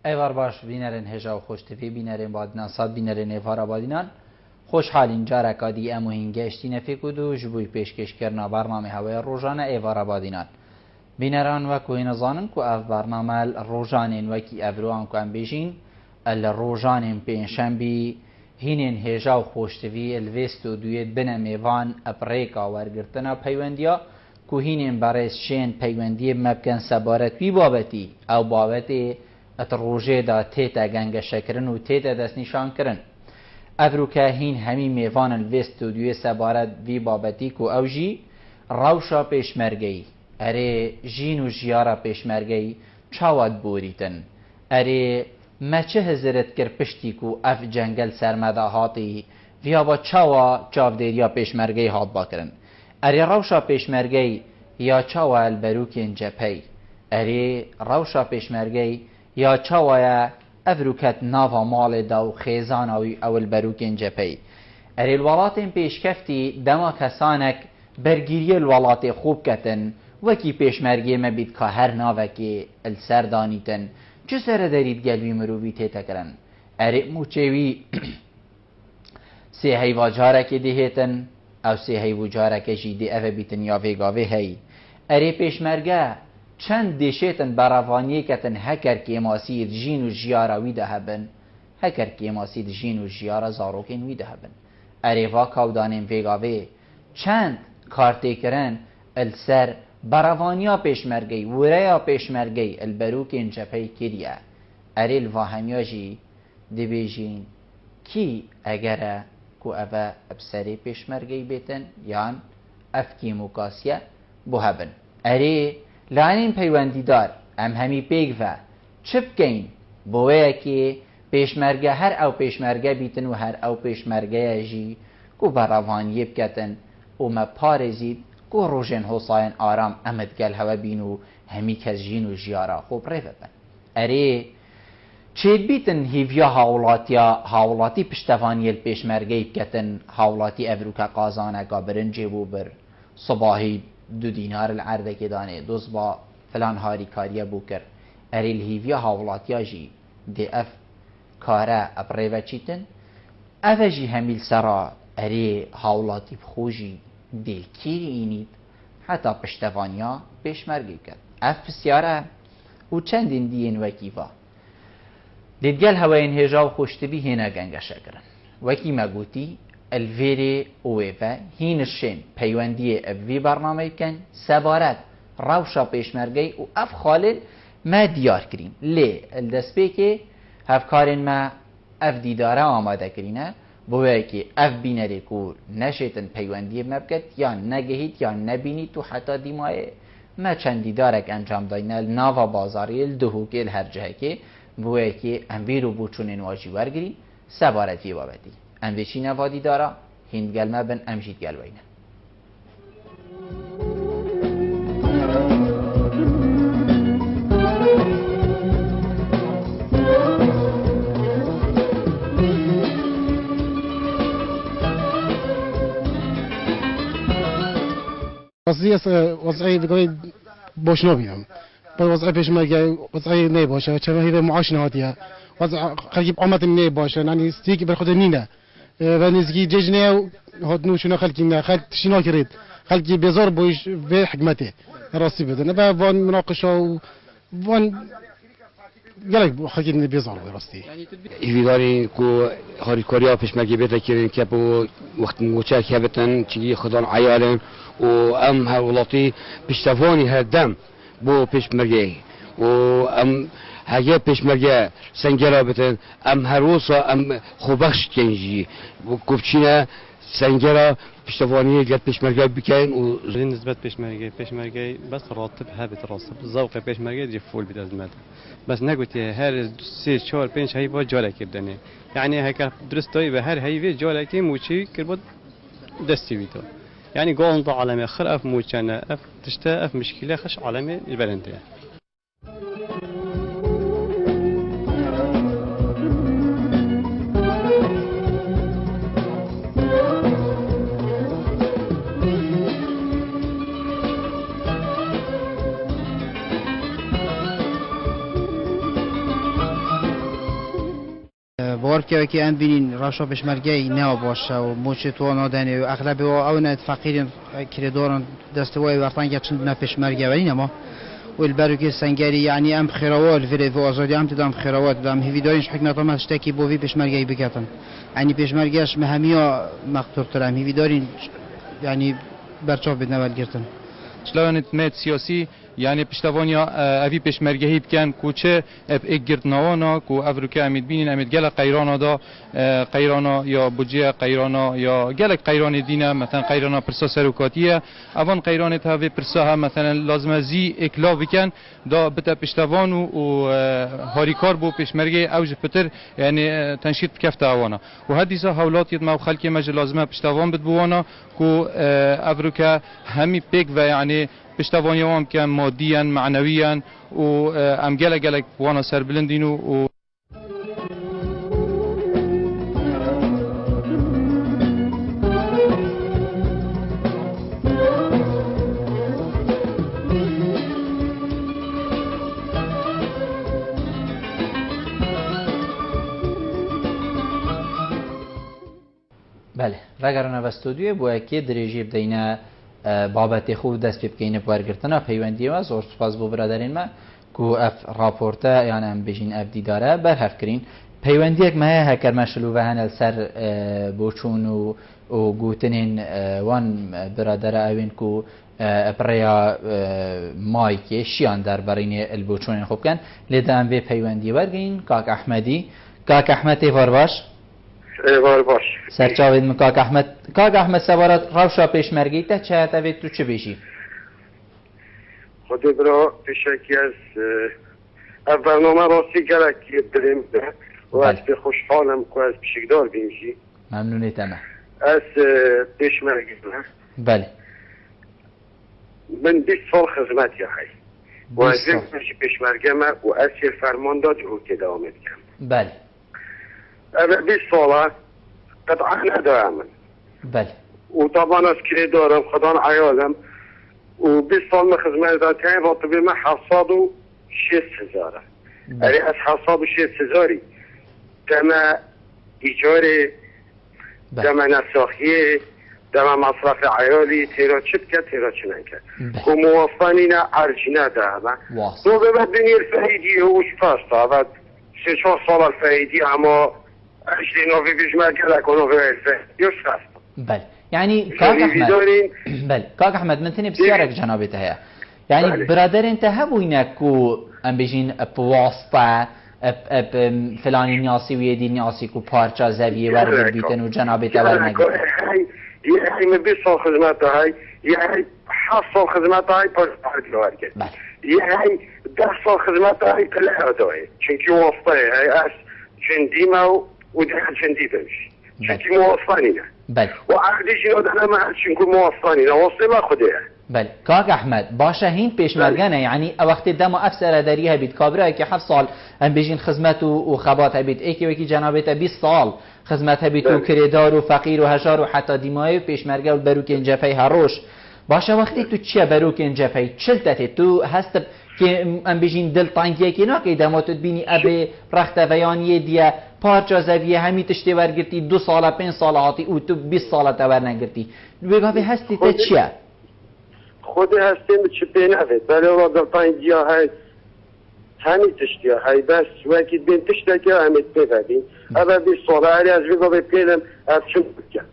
ایوار باش بینرین هجا و خوش تفی بینرین بادنان صد بینرین ایوارا بادینان خوشحالین جارکا دی امو هنگشتی نفیکودو جبوی پیشکش کرنا برنامه هوای روزانه ایوارا بادینان بینران وکو هنزانن که اف برنامه روزانین وکی افروان که ام بیجین الروزانین پینشنبی هینین هجا و خوش تفی الویستو دوید بنا میوان اپریکا ورگرتنا پیوندیا که هینین برایس شین پیوندی مبکن سبارت بی بابتی او بابتی ات روژه دا تیتا گنگشه کرن و تیتا دست نشان کرن افرو که هین همی میوان الویست و دوی سبارت وی بابتی که او جی روشا پیشمرگی اره جین و جیارا پیشمرگی چاواد بوریتن اره مچه هزرت کر پشتی که اف جنگل سرمده هاتی ویا با چاوا چاودیریا پیشمرگی هات باکرن اره روشا پیشمرگی یا چاوا البروکین جپی اره روشا پیشمرگی یا چاویا افروکت ناوا مال داو خیزاناوی اول بروکین جپی اری الولاتین پیشکفتی دما کسانک برگیری الولات خوب کتن وکی پیشمرگی مبید که هر ناوکی السردانیتن چه سر دارید گلوی مرووی تیتا کرن اری موچوی سی هیوا جارک دیهتن او سی هیوا جارک جیدی اوه بیتن یا ویگاوی هی اری پیشمرگه چند دیشتن براوانی کتن هکر کیماسی جین و جیارا ویده هبن هکر کیماسی جین و جیارا زاروکین ویده هبن اریوا کودانین ویگاوی چند کارتی کرن السر براوانیا پیشمرگی وریا پیشمرگی البروکین جپی کریه اری الواهمیا جی دیبیجین کی اگره کو اوه ابسری پیشمرگی بیتن یان افکی مکاسیه بو هبن اری لعنین پیوندیدار ام همی پیگ و چپ کین بوه که پیشمرگه هر او پیشمرگه بیتن و هر او پیشمرگه جی کو براوانیه بکتن و ما پارزید کو روژن حسین آرام امد گل هوا بینو همی کس جین و جیارا خوب ریفه بن اره چید بیتن هیویا هاولاتی پشتوانی پیشمرگه بکتن هاولاتی افروکا قازانه که برنجه بو بر صباحی 2 دینار العرضه که دانه دوز با فلان هاری کاریه بو کر اری الهیویا هاولاتیا جی دی اف کاره ابریوه چیتن اوه جی همیل سرا اری هاولاتی بخوشی دی کیری اینید حتی پشتوانیا پیشمرگی کرد اف بسیاره و چندین دین وکیفا دیدگل هواین هجا و خوشتبی هینا گنگشه کرن وکی مگوتی الویری اویفه هینشین پیوندی اوی برنامه کن سبارت روشا پیشمرگی و اف خالد ما دیار کرین لی الدست بی که هفکارین ما اف دیداره آماده کرینه بوی که اف بینری که نشیتن پیوندی مبکت یا نگهید یا نبینید تو حتی دیمای ما چند دیدارک انجام داینه ناوا بازاری الدهوکی هر جه که بوی که انوی رو بوچونین واجی ورگری سبارتی بابدی امویچی نوادی دارا هند گلمه بن امجید گلوینه وضعی بگوی باش نبینم با وضعی پیش مگه وضعی نه باشه چرا هیچ معاش نهادیه وضع خلقی آمد نه باشه یعنی استیک بر خود نینه و نزگی ججنه هات نوشنا خلقی نه خلق شنا کرد خلقی بزار بوش به حکمته راستی بدن با وان مناقشه و وان گلک خلقی نه بزار راستی ایواری کو هاری کاریا پیش مگه بده که که با وقت موچه که بتن چی خدان عیالن و ام هولاتی پیشتوانی هردم بو پیش مگه و ام هجا پیشمرگه سنگرا بتن ام هروسا ام خوبخش کنجی و کوچینا سنگرا پیشتوانی گرد پیشمرگه بکن و نسبت پیشمرگه بس راتب هبت راسب ذوق پیشمرگه دی فول بید از مد بس نگوتی هر 3 4 5 هی با جاله کردنه یعنی هک درستای به هر هیوی جاله کی موچی کرد دستی بیتو یعنی قول علامه خرف موچنه اف تشتا اف مشكله خش علامه البلنده بار که ام بینین راشا پشمرگی نه باشه و موچتوانا دنی و اغلب او نه فقیر کردارن دستوای وقتان که چند نه پشمرگی ولی نما و البرکه سنگری یعنی ام خیروال فری و آزادی ام تدام خیروات دام هیوی دارینش حکمت هم اشتکی بوی پشمرگی بکتن یعنی پشمرگیش مهمیا مقطور ترم هیوی دارین یعنی برچاف بدنوال گرتن شلون تمت سیاسی يعني پشتوانیا اوی پشمرگهی بکن کوچه اگ گردنوانا کو افریقا امید بینین امید گل قیرانا دا قیرانا یا بودجه قیرانا یا گل قیران دینه مثلا قیرانا پرسا سروکاتیه اوان قیران تاوی پرسا هم مثلا لازم زی اکلا بکن دا بتا پشتوان و هاریکار بو پشمرگه اوج پتر يعني تنشيط بكفته اوانا وهديسا هولات يدما وخلق مج لازمه پشتوان بدبوانا کو افریقا همي بيك و يعني پشتوانیام که مادیان معنویان و ام گله وانا سر بلندینو و بله رگرانه و استودیو بو اکی دریجی بدینه بابت خوب دست بکینه بارگرتنا پیوندی و زور سپاس بو برادرین ما کو اف راپورتا یعنی ام بجین اف دیداره برهف کرین پیوندی یک ماه هکر مشلو و هنل سر بوچون و گوتنین وان برادر اوین کو بریا مایک شیان در برین البوچون خوب کن لیدان به پیوندی برگین کاک احمدی کاک احمد ایوار باش ایوار باش سرچاوید من کاک احمد سوارات روشا پیشمرگی تا چه هتوید تو چه بیشی؟ خود برا پیشکی از برنامه راستی گرکی بریم و از به خوشحالم که از پیشکدار بیمشی ممنونیتم از پیشمرگی بله من 20 سال خدمت یخی و از پیشمرگی ما و از فرمانداد رو که دوام کردم بله 20 ساله قطعا ندارم بله و طبعا از کلی دارم خدان عیالم و 20 سال من خدمت دادم راتبه من 760,000 یعنی از 760,000 دم ایجاری دم نساخیه دم مصرف عیالی تیرا چپ کرد تیرا چه نکرد که موافقانی نه ارجی ندارم دو به بعد بینیر فهیدی هوش پاستا و 3-4 سال الفهیدی اما اشتی نوی بیشمر گلک و نوی الفهیدیوش هست بله يعني كاك احمد بل كاك احمد من ثاني بسيارك جنابته هي يعني بله. برادر انت هبوينكو ام بيجين بواسطه فلاني نياسي ويدي نياسي كو بارچا زاويه ورد بيتن وجنابته ورنگي يعني من 20 سال خدمت هاي يعني 7 سال خدمت هاي بارچا ورد يعني 10 سال خدمت هاي كلها دوي چونكي واسطه هاي اس جنديما ودخل جندي بمشي چونكي موافقاني بله وعقدش يودنا ما عادش موافقاني وصله خدها بله كاك احمد باشا هين پیشمرگانه يعني وقت دم افسر داريها بيت كابره که 7 سال ام بيجين خدمت و خبات بيت ايكي وكي جنابته 20 سال خدمت بيت و كريدار و فقير و هشار و حتى ديماي پیشمرگه و بروك انجفي هروش باشا وقتی تو چه بروك انجفي چلتت تو هست که ام بيجين دل طانگيه که ناكي دماتت بيني ابي رخت ويانيه ديه پارچا زویه همی تشتی ورگرتی 2 سال 5 سال آتی او تو 20 سال تا ورنگرتی بگاوی هستی تا چیه؟ خود هستیم چه بینوید بله و دلتان گیا های همی تشتی های بس وکی بین تشتی که همی تبادین اول 20 سال هری از بگاوی پیلم از چون بکن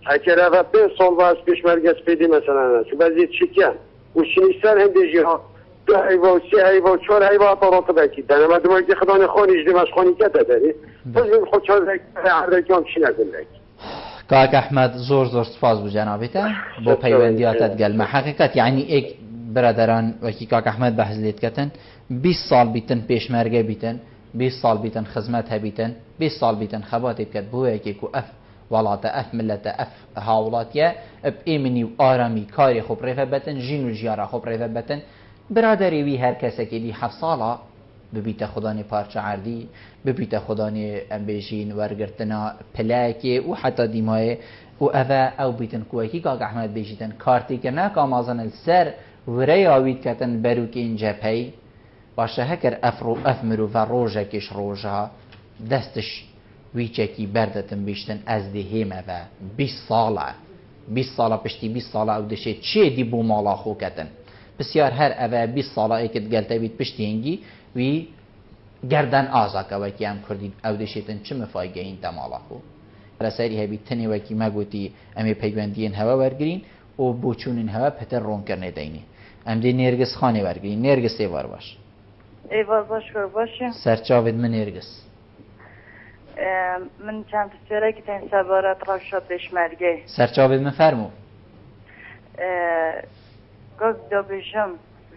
اگر اول 5 سال باز پیشمرگز پیدی مثلا چون بعضی چکن و شنیستر هم دیجی ها 2 حیوان 3 حیوان 4 حیوان طرق بکی دنه ما دوباره که خدانه خونیش دیمش خونی که داری بزن خود چهار عردکیام چی نگلک كاك احمد زور سپاس بو جنابته بو پیوندیاتت گل حقیقت یعنی ایک برادران وکی كاك احمد بحث لیت کتن 20 سال بیتن پیشمرگه بیتن 20 سال بیتن خدمت بیتن 20 سال بیتن خبات بکت بو یکی کو اف ولات اف ملت اف هاولاتیه اب ایمنی و آرامی کاری خوب ریفه بتن جین و جیارا خوب ریفه بتن برادری وی هر کسی که دی 7 ساله ببیت خدانی پارچه عردی ببیت خدانی امبیجین ورگرتنا پلاکی و حتی دیمای و اوه او بیتن کوکی که احمد بیجیتن کارتی که نکا مازن السر وری آوید کتن بروک اینجا پی باشه هکر افمرو و روژه کش روژه دستش ویچکی بردتن بیشتن از دهیمه و 20 ساله پشتی 20 ساله او دشه چه دی بو مالا خو کتن بسیار هر اوه 20 ساله ایکت گلته بید پشتی هنگی وی گردن آزاکه وکی هم کردید او دشیتن چه مفایگه این دمالا خو رسالی هبید تنی وکی مگوتی امی پیگوندین هوا ورگرین و بوچونین هوا پتر رون کرنه دینی ام دی نرگس خانه ورگرین نرگس ایوار باش ایوار باش باشه سرچاوید من نرگس من چند تفسیره که تین سوارت روشا پشمرگه سرچاوید من فرمو گفت دو بشم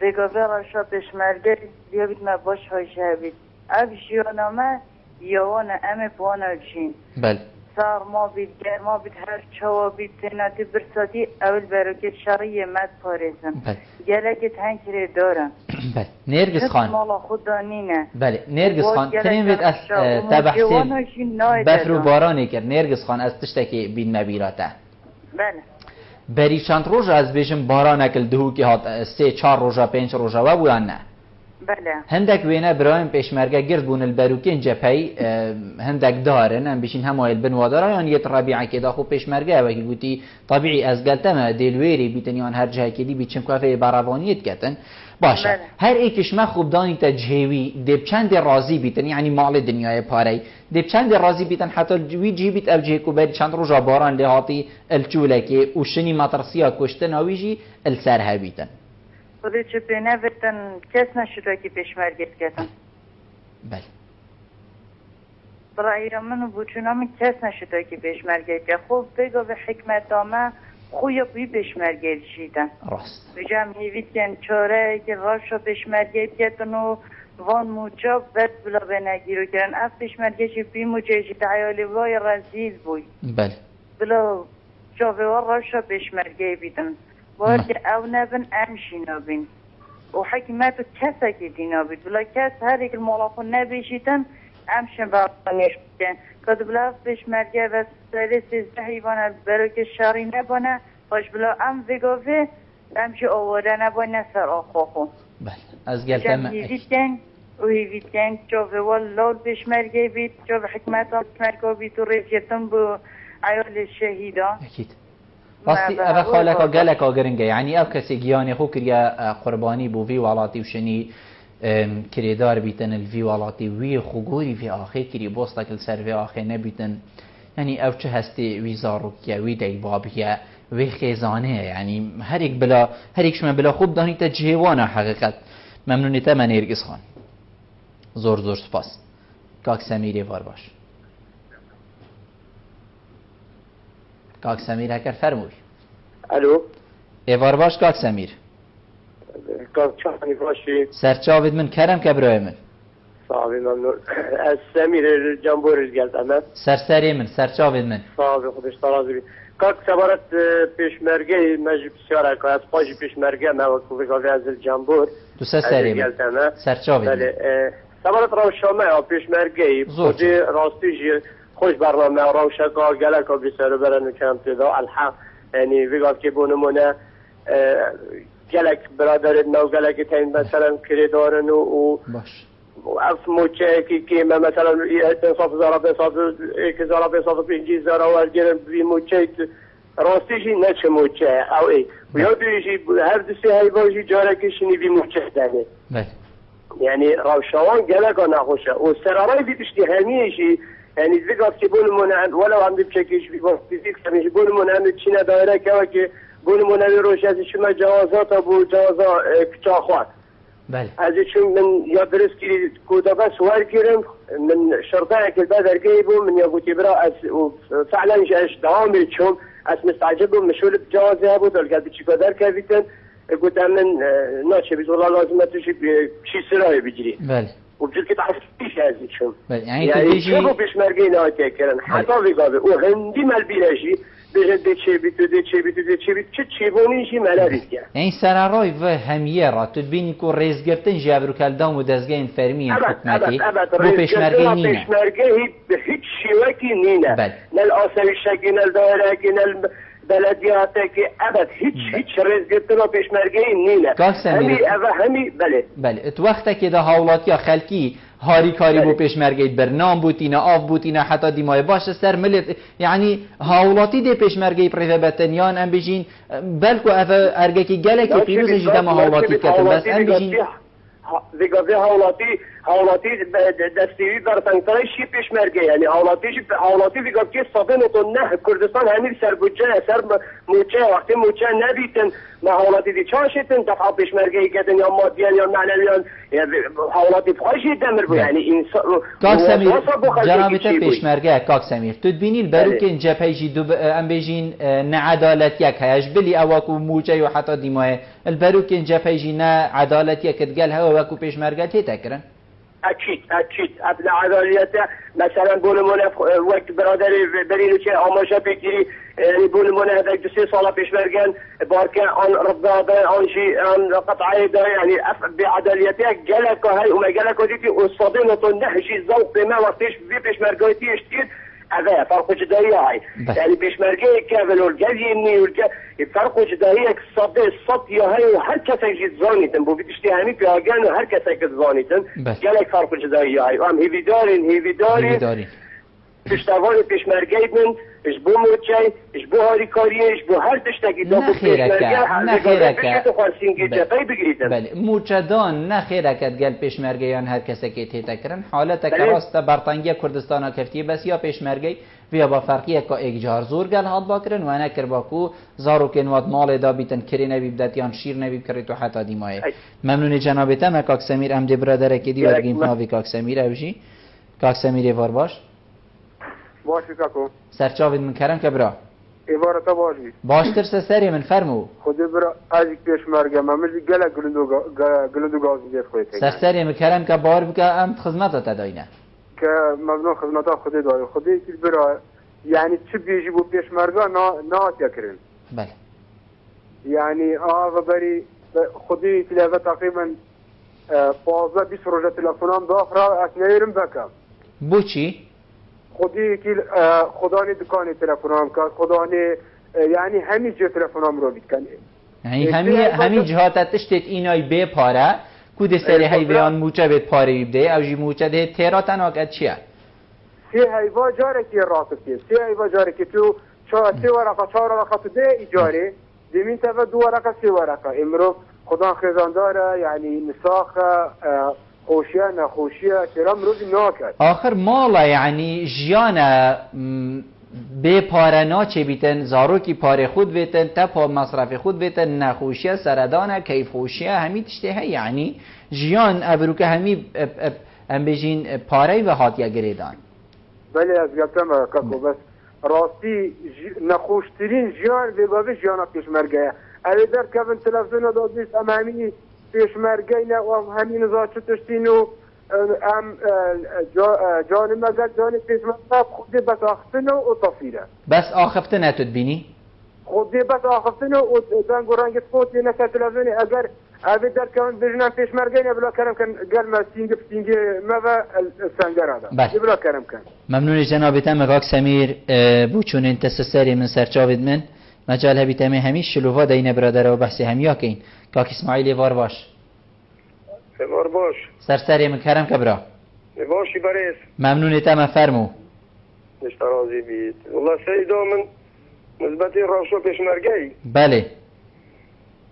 وگاوه روشا پشمرگه بیابید ما باش هایشه بید اب جیانامه یوانه امه پوانه چین بله سرما بید گرما بید هر چوا بید تیناتی برساتی اول برکت شرعی مد پارزم گلکت هنکره دارم بله نرگس خان مالا خود دانینه بله نرگس خان تنین بید از تبحثیم بفرو بارانی کرد نرگس خان از تشتکی بین مبیراته بله بری چند روز از بیشم باران اکل دهو که هات 3-4 روزا 5 روزا و بودن نه بله هندک وینه برایم پیشمرگه گرد بون البروکین جپی هندک دارن ام بشین همایل بنوادارا یعنی یه ربیعه که داخو پیشمرگه و که گویی طبیعی از گلتمه دلویری بیتنیان هر جایی که دی بیچم کافه باروانیت کتن باشه بله. هر ایکش ما خوب دانی تا جهوی دب چند راضی بیتن یعنی مال دنیای پاره دب چند راضی بیتن حتی وی جیبیت اب جهکو بر چند روزا باران لهاتی الچولکه و شنی مطرسیا کشتن اویجی السرها بیتن خودی چه بینه ویتن کس نشده که پیشمرگیت کتن بله برای من بوچونام کس نشده که پیشمرگیت کتن خوب بگو به حکمت دامه خوی بوی پیشمرگیت شیدن راست بجام هیوید کن چاره که راشو پیشمرگیت کتن و وان موجاب بد بلا بنگیرو کرن اف پیشمرگیت بی موجهشی تعیالی وای رزیز بوی بله بلا جاوه و راشو پیشمرگیت بیدن باید او نبن امشینا بین و حکمت و کسا که دینا بید بلا کس هر یک المولاقو نبیشیدن امشن باقانیش بکن که بلا پیشمرگه و ساله 13 حیوانه برو که شاری نبانه باش بلا ام وگاوه امشی آواره نبانه سر آخوخو بله از گلتم هیویدن و هیویدن جاوه واللال پیشمرگه بید جاوه حکمت ها پیشمرگه بید و ریزیتن با عیال شهیدان اکید راستی اوه خالکا گلکا گرنگه یعنی او کسی گیانی خو کریا قربانی بو وی والاتی و شنی کریدار بیتن الوی والاتی وی خوگوری وی آخی کری بوستا کل سر وی آخی نبیتن یعنی او چه هستی وی زاروکیا وی دیبابیا وی خیزانه یعنی هر یک شما بلا خوب دانی تا جهوانه حقیقت ممنونیتا من ارگز خان زور سپاس کاک سمیری وار باش کاک سمیر هکر فرموی الو ایوار باش کاک سمیر کاک چانی باشی سرچاوید من کرم که برای من صاحبی ممنون از سمیر جنبورش گلتم سرسری من سرچاوید من صاحبی خودش ترازی بید کاک سبارت پیشمرگه مجب بسیاره که از پاجی پیشمرگه موکو بگاوی از جنبور دو سری من سرچاوید من سبارت روشامه پیشمرگه خودی راستی جی خوش برنامه روشکا گلکا بسیاره برنو کم تدا الحق یعنی بگاو که بونمونه گلک برادرت نو گلک تین مثلا کری دارن و باش اف موچه که مثلا انصاف زارا بصاف یک زارا بصاف پنجی زارا ورگرن بی موچه راستیشی نچه موچه او ای و یادویشی هر دستی حیوانشی جاره کشینی بی موچه دنه بله یعنی روشوان گلکا نخوشه و سرارای بی پشتی همیشی یعنی بگاف که بونمونه ولو هم بچکیش بیگاف فیزیک همیشه بونمونه هم چینه دایره که بونمونه روش از شما جوازات و جوازا کچا خواه بله از چون من یا درست که کودا بس ورگیرم من شرطه که بدرگی بو من یا گوتی برا از فعلا اش دوامی چون از مستعجب مشغول بجوازه بود الگد چی قدر کردن گفتم من ناچه بیز والله لازم تشی چی سرای بگیری بله وبجد که تعرفيش هذه شو بله يعني شو بيشمرقي نواتي كرن حتى بيقابل وغندي مال بيلاجي بجد چه بیت چه چیبونیشی ملابیت یعنی سرارای و همیه را تو بینی که ریز گرفتن جابرو کلدام و دزگاه انفرمی حکمتی بو پیشمرگی نینه پیشمرگی هیچ شیوکی نینه نل آسایشکی نل دایرکی نل بلدیاتکی ابد هیچ ریز گرفتن و پیشمرگی نینه همی بله ات وقتا که ده حولات یا خلکی هاری کاری بو پیشمرگه برنام بوتینا آف بوتینا حتی دیمای باش سر ملت یعنی هاولاتی دی پیشمرگه پرتبتنیان ام بجین بلکو ارگه کی گله کی پیروز جدا ما هاولاتی کردن بس ام بجین دیگه هاولاتی دستیوی در تنگتای شی پیشمرگه یعنی هاولاتی دیگه که صابن تو نه کردستان همین سر بودجه سر موچه وقتی موچه نبیتن ما هاولاتی دی چاشتن دفعه پیشمرگه کردن یا مادیان یا معنویان هاولاتی فایشی دمر بود یعنی انسان کاک سمیر جنابت پیشمرگه کاک سمیر تو بینی برو که جبهه جی دو ام بجین نه عدالت یک هیچ بلی اواکو موچه و حتی دیماه البرو که جبهه جی نه عدالت یک دگل ها و کو پیشمرگه تی تکرن اكيد ابن عداليته مثلا بولمونه وقت برادری برینو که آماشه بگیری بولمونه هذا 2 سال پیش مرگن بارکه آن رضابه آن شيء آن قطعه ده يعني بعداليته جلك هاي وما جلك وديتي وصدمه نهجي ذوق ما وقتش في پیش مرگایتی اشتید هذا فرق جدایی هاي يعني پیشمرگه کابل والجزینی فرق جدایی صد یا هاي و هر کسی جد زانیتن بو بیتشتی همی پیاگن و هر کسی که زانیتن گلک فرق جدایی هاي و هم هیوی دارین پشتوان پیشمرگه من اش بو موچه اش بو هاری کاریه اش بو هر تشتکی دو نخیرکه بله موچدان نخیرکت گل پیشمرگیان هر کسی که تیتا کرن حالت که راست برطنگی کردستان کفتی بس یا پیشمرگی ویا با فرقیه که اگجار زور گل هاد باکرن و نکر باکو زارو کنوات مال دا بیتن کری نبیب داتیان شیر نبیب کری تو حتی دیمایه ممنون جنابتا ما کاک سمیر ام دی برادره که دی ورگیم ناوی کاک سمیر اوشی کاک سمیر وار باش باشی کاکو سرچاوید من کرم که برا عبارتا باشی باشتر سری من فرمو خود برا از پیشمرگه ممجی گله گلندو گاز میگه خودت سری من کرم که بار بکه ام خدمت تداینه که ممنون خدمتا خودی داری خودی که برا یعنی چه بیجی بو پیشمرگه نهاتیا کرن بله یعنی آقا بری خودی تلفه تقریبا 15-20 روزه تلفنام داخل اکنیرم بکم بو چی؟ خودی که خدانی دکانی تلفنام کرد خدانی یعنی همین جه تلفنام رو بیتکنه یعنی همین جهات تشتت اینای به پاره کود سری حیوان موچه بید پاره بیبده او جی موچه ده تیراتن آقد چیه؟ سی حیوان جاره که راسته سی حیوان جاره که تو 4 ورقه تو ده ایجاره دیمین تفا 2 ورقه 3 ورقه امرو خدا خزانداره یعنی نساخ خوشیه نخوشیه کرام روزی ناکد آخر مالا یعنی جیانه به پاره ناچه بیتن زاروکی پاره خود بیتن تا مصرف خود بیتن نخوشیه سردانه کیف خوشیه همی تشته یعنی جیان ابروکه همی ام بجین پاره و هاتیه گریدان بله از گفتم کاکو بس راستی نخوشترین جیان به بابه جیانا پیشمرگه اوی در کبن تلفزیون دادیست ام همینی پیشمرگه نه و همین زاچه تشتین و ام جان مزد جان پیشمرگه خودی بس آخفتن و طفیره بس آخفتن نتود بینی؟ خودی بس آخفتن و دنگ و رنگ فوتی نکه تلفزیونی اگر اوی در کبن بجنان پیشمرگه نه بلا کرم کن گرمه سینگه مو سنگر آده بلا کرم کن ممنون جنابتا مقاک سمیر بوچون انت سری من سرچاوید من مجال هبی تمه همیش شلووا دین برادر و بحث همیا کین کاک اسماعیل وار باش وار باش سری من کرم کبرا باشی بریس ممنون تمه فرمو نشتا راضی بید والله سیدا من نسبتی راشو پیشمرگی بله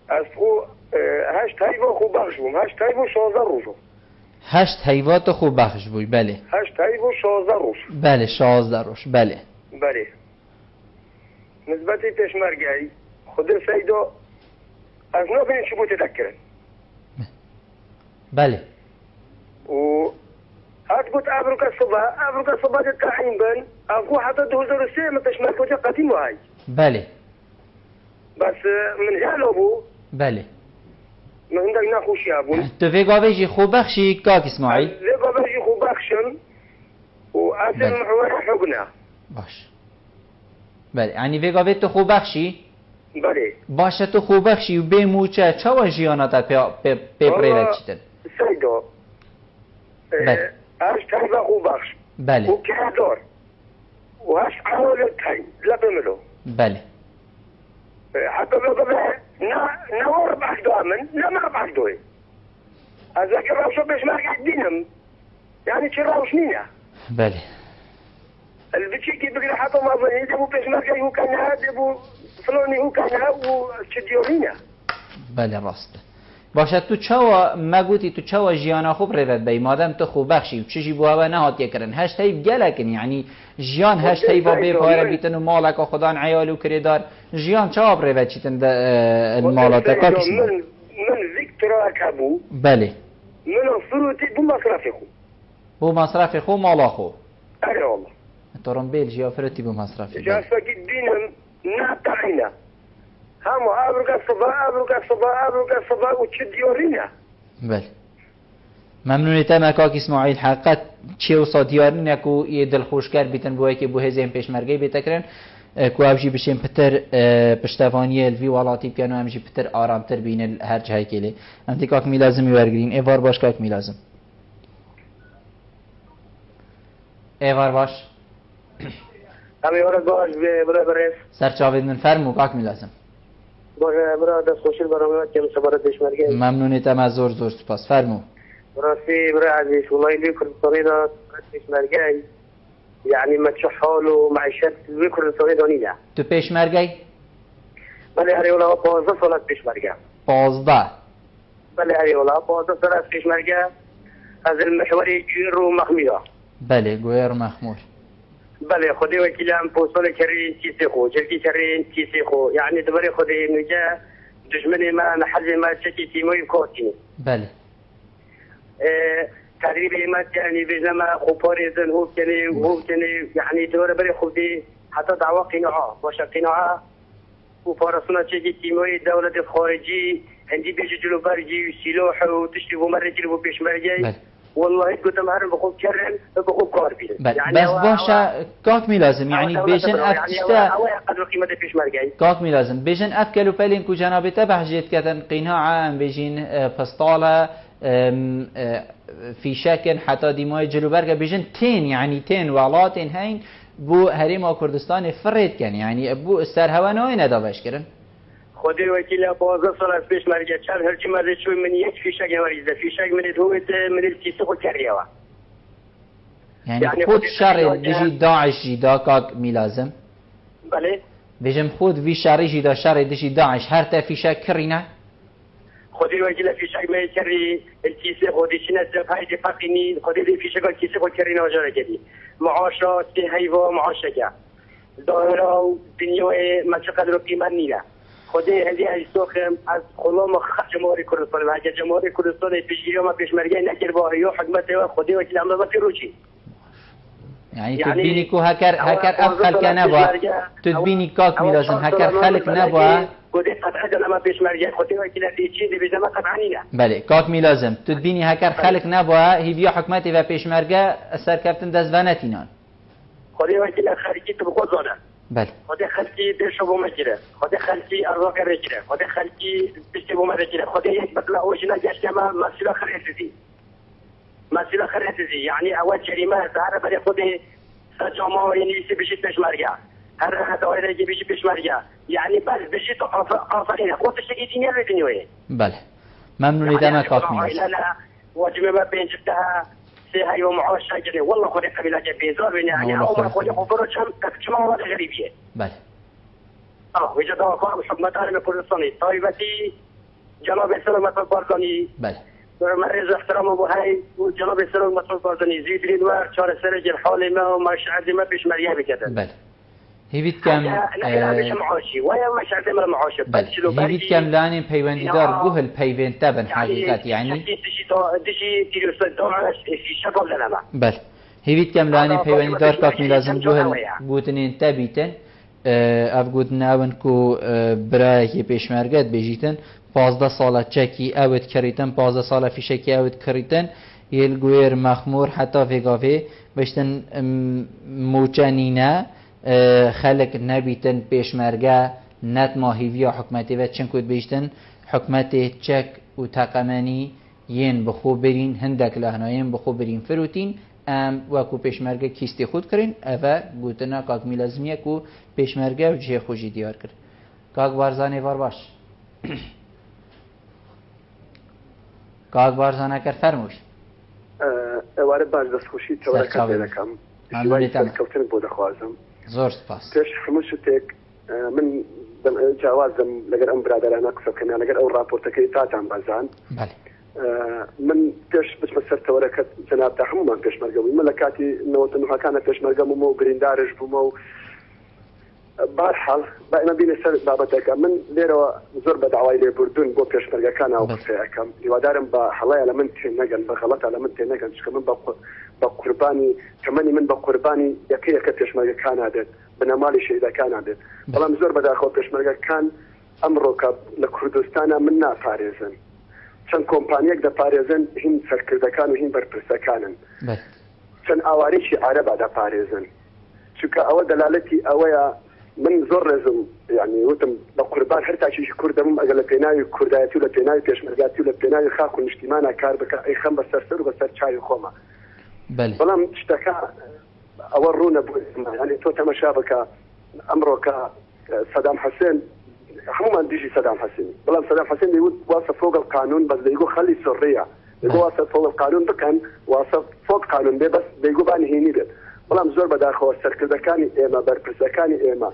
از خو 8 حیوان خوب بخش بوم 8 حیوان 16 روزو 8 حیوان خوب بخش بوی بله 8 حیوان 16 روز بله 16 روز بله بله نسبتی پیشمرگی خود سیدا از نبینید چی بود تذکرن بله و هات قلت ابروك الصبح تتكحين بن اكو حتى 2003 ما تشمل قديم وهاي بله بس من جهل ابو بله من عندك ناخوش يا ابو تو في قابيجي خوب بخشي كاك اسماعيل في قابيجي خوب بخشن واسم محور حقنا باش بله يعني في قابيت تو خوب بخشي بله باشه تو خوب بخشی و به موچه چه و جیانات پی پریلک چیتن سیدا بله اش تایبا خوب بخش بله و کهدار و اش عوالت تایم لبملو بله حتى بقى نه ربح دو من لا ما ربح دوي از اگر راشو پیشمرگه دینم يعني شي روشنية بله البشي كي بقرا حتى ما ظني دبو بيشمركي هو كان دبو فلاني هو كان وشديورينا بله راست باشه تو چاوا مگوتی تو چاوا جیانا خوب روید بی مادم تو خوب بخشی و چیزی بو هوا نهات یکرن هشت هی گلکن یعنی جیان هشت هی با بی پاره بیتن و مالک و خدان عیال و کردار جیان چاوا روید چیتن المالات کاکش من ذکر کبو بله من فروتی بو مصرف خو بو مصرف خو مالا خو اره والله ترون بیل جیا فرتی بو مصرف جاسا دينهم ناتعينا هم ابرق الصباح وتشد يورينا بله ممنونی تما کاک اسماعیل حقیقت چه و سادیارن یکو یه دلخوشگر بیتن بوهی که بوه زین پیشمرگی بیتکرن کو ابجی بشین پتر پشتوانی الوی والاتی بیانو امجی پتر آرامتر بین هر جایی کلی امتی کاک میلازم یورگرین ایوار باش کاک میلازم ایوار باش همه ورد باش برای برس سر چاوید من فرمو کاک میلازم برای دست خوشیل برای که مسابقات پیشمرگی ممنونی تما زور زور سپاس فرمو براسي برا عزيز والله بيكر الطريقة پیشمرگی يعني ما تشحال ومعيشات بيكر الطريقة نيجا تو پیشمرگی بله هری ولا 15 سال پیشمرگی 15 بله هری ولا 15 سال پیشمرگی از المحوري جيرو مخميرة بله گویر مخمور بله خدي وكيلام بوصل كرين تيسيخو جركي كرين تيسيخو يعني دبري خدي نجا دشمني ما محل ما شكي تيموي كوتيني بله تقريبا ما يعني بينما خباري زن هو كني يعني دور بري خدي حتى دعوة قناعة باش قناعة وفارسنا شكي تيموي الدولة الخارجي عندي بيجي جلو برجي سلاح وتشتغل مرة جلو بيشمرجي والله قلت مهرم بخوب كرم بخوب كاربي يعني بس باشا كاك ميلازم يعني بيجن افتشتا قدر قيمة پیشمرگی كاك ميلازم بيجن افكلو بلين كو جنابته بحجيت كتن قناعة بيجين فسطالة في شكل حتى ديماي جلوبرغا بيجن تين يعني تين ولاتين هين بو هريما كردستان فريد كان يعني بو سرهوانوي ندا بشكرن خودی وکیل 15 سال از پیش مرگ چند هرچی مرد شوی من یک فیشک مریضه فیشک من دوت من کیسه خود کردیه يعني خود شر دجي داعش جدا كاك ميلازم بله بيجم خود في شر جدا شر دجي داعش هر تا فيشك كرينا خودی وکیل فیشک من کردی الکیسه خودی چنه زفای فقینی خودی دی فیشک کیسه خود کردینا وجاره کردی معاشات هیوا معاشکه دایره دنیای مشقت رو قیمت نیه خودی هدی ایستوخم از خلام جمهوری کردستان و اگر جمهوری کردستان پیشگیری ما پیشمرگی نکرد با یا حکومت و خودی وکیل امر ما روچی يعني تبيني كو هكر افخل كنبا تبيني كاك ميلازم هكر خلق نبا خودی قطعا ما پیشمرگی خودی وکیل چی دی بزما قطعنیه بله كاك ميلازم تبيني هكر خلق نبا هي بيا حكومتي و پیشمرگه سر كابتن دزوانتينان خودی وکیل خارجی تو بخود زاده بله خود خلقی دشو بومگیره خود خلقی ارزاق رگیره خود خلقی پشت بومگیره خود یک بطلا وجنا جشن ما مسئله خريطتي مسئله خريطتي يعني اول جريمه ظهر بري خود سجما يعني بيجي بيشمرجا هر دايره بيجي بيشمرجا يعني بس بيجي تو افرين خود شيء دينيه بدنيوي بله ممنون دما كاك ميلازم لا واجب ما بين جبتها سي يوم معاش شجري والله خود قبيله بيزار يعني عمر خود خبره كم ما غريبيه بله وجد أقوام حكومة عالم كردستاني طائفتي جناب سلامة البارزاني بله مرز احترام ابو هاي وجناب سلامة البارزاني زيد ريدوار شهر سرج الحال ما ومشهد ما فيش مريا بكذا بله هیوید کم هیوید کم لانی پیوندیدار گوهل پیوندتا بن حقیقت يعني بله هیوید کم لانی پیوندیدار کاک میلازم گوهل گوتنین تبیتن اف گوتن اون کو برای پیشمرگت بجیتن 15 سال چکی اوت کریتن 15 سال فیشکی اوت کریتن یل گویر مخمور حتی وگاوی بشتن موچنینه خلق نبیتن پیشمرگه نت ماهیوی حکمتی و چن کود بیشتن حکمت چک و تقمنی ین بخو برین هندک لحنایم بخو برین فروتین ام وکو پیشمرگه کیستی خود کرین اوه گوتنا کاک میلازمیه کو پیشمرگه و جه خوشی دیار کرد کاک بارزانه وار باش کاک بارزانه کر فرموش ئێوارە باش دەستخۆشی چاوەکە دەکەم کەوتن بۆ دەخوازم زۆر سپاس پێش هەموو شتێک من جیاوازم لەگەر ئەم برادرانە قسە بکەم لەگەر ئەو راپۆرتەکەی تاتان بەزان من پێش بچمە سەر تەوەرەکە جەنابدا هەمومان پێشمەرگەبووین من لە کاتی 99ەکانە پێشمەرگەبوومە و بریندارش بوومە و بارحاڵ با ئێمە بینە سەر بابەتەکە من لێرەوە زۆر بە داوای لێبوردون بۆ پێشمەرگەکان ئەو قسەیەکەم هیوادارم بە هەڵەیە لە من تێ نەگەن بە غەڵەتە لە من تێ نەگەن چکە من بە قوربانی تەمەنی من بە قوربانی یەکەیەکە پێشمەرگەکان دێت بنەماڵی شەیدەکان دێت بەڵام زۆر بەداخەوە پێشمەرگەکان ئەمڕۆکە لە کوردستانە من ناپارێزن چەند کۆمپانیەک دەپارێزن هین سەرکردەکان و هین بەرپرسەکانن چەند ئاوارێکی عارەبا دەپارێزن چونکە ئەوە دەلالەتی ئەوەیە من زۆر ڕێزم یعنی وتم بە قوربان هەر تاکیشی کوردەم ئەگەر لە پێناوی کوردایەتی و لە پێناوی پێشمەرگاتی و لە پێناوی خاک و نیشتیمانە کار بکە ئەی خەم بەسەر سەر و بەسەر چاوی خۆمە بەڵام شتەکە ئەوە ڕوونە بوو ینی تۆ تەمەشا بکە ئەمڕۆکە سەدام حەسێن هەمومان دیژی سەدام حەسێنی بەڵام سەدام حەسێن دەیوت واسە فوق القانون بەس دەیگو خەلی سڕیە دەیگو واسە فوق القانون بکەن واسە فوق قانون بێ بەس دەیگو بانهێنی بێت بەڵام زۆر بەداخەوە سەرکردەکانی ئێمە بەرپرسەکانی ئێمە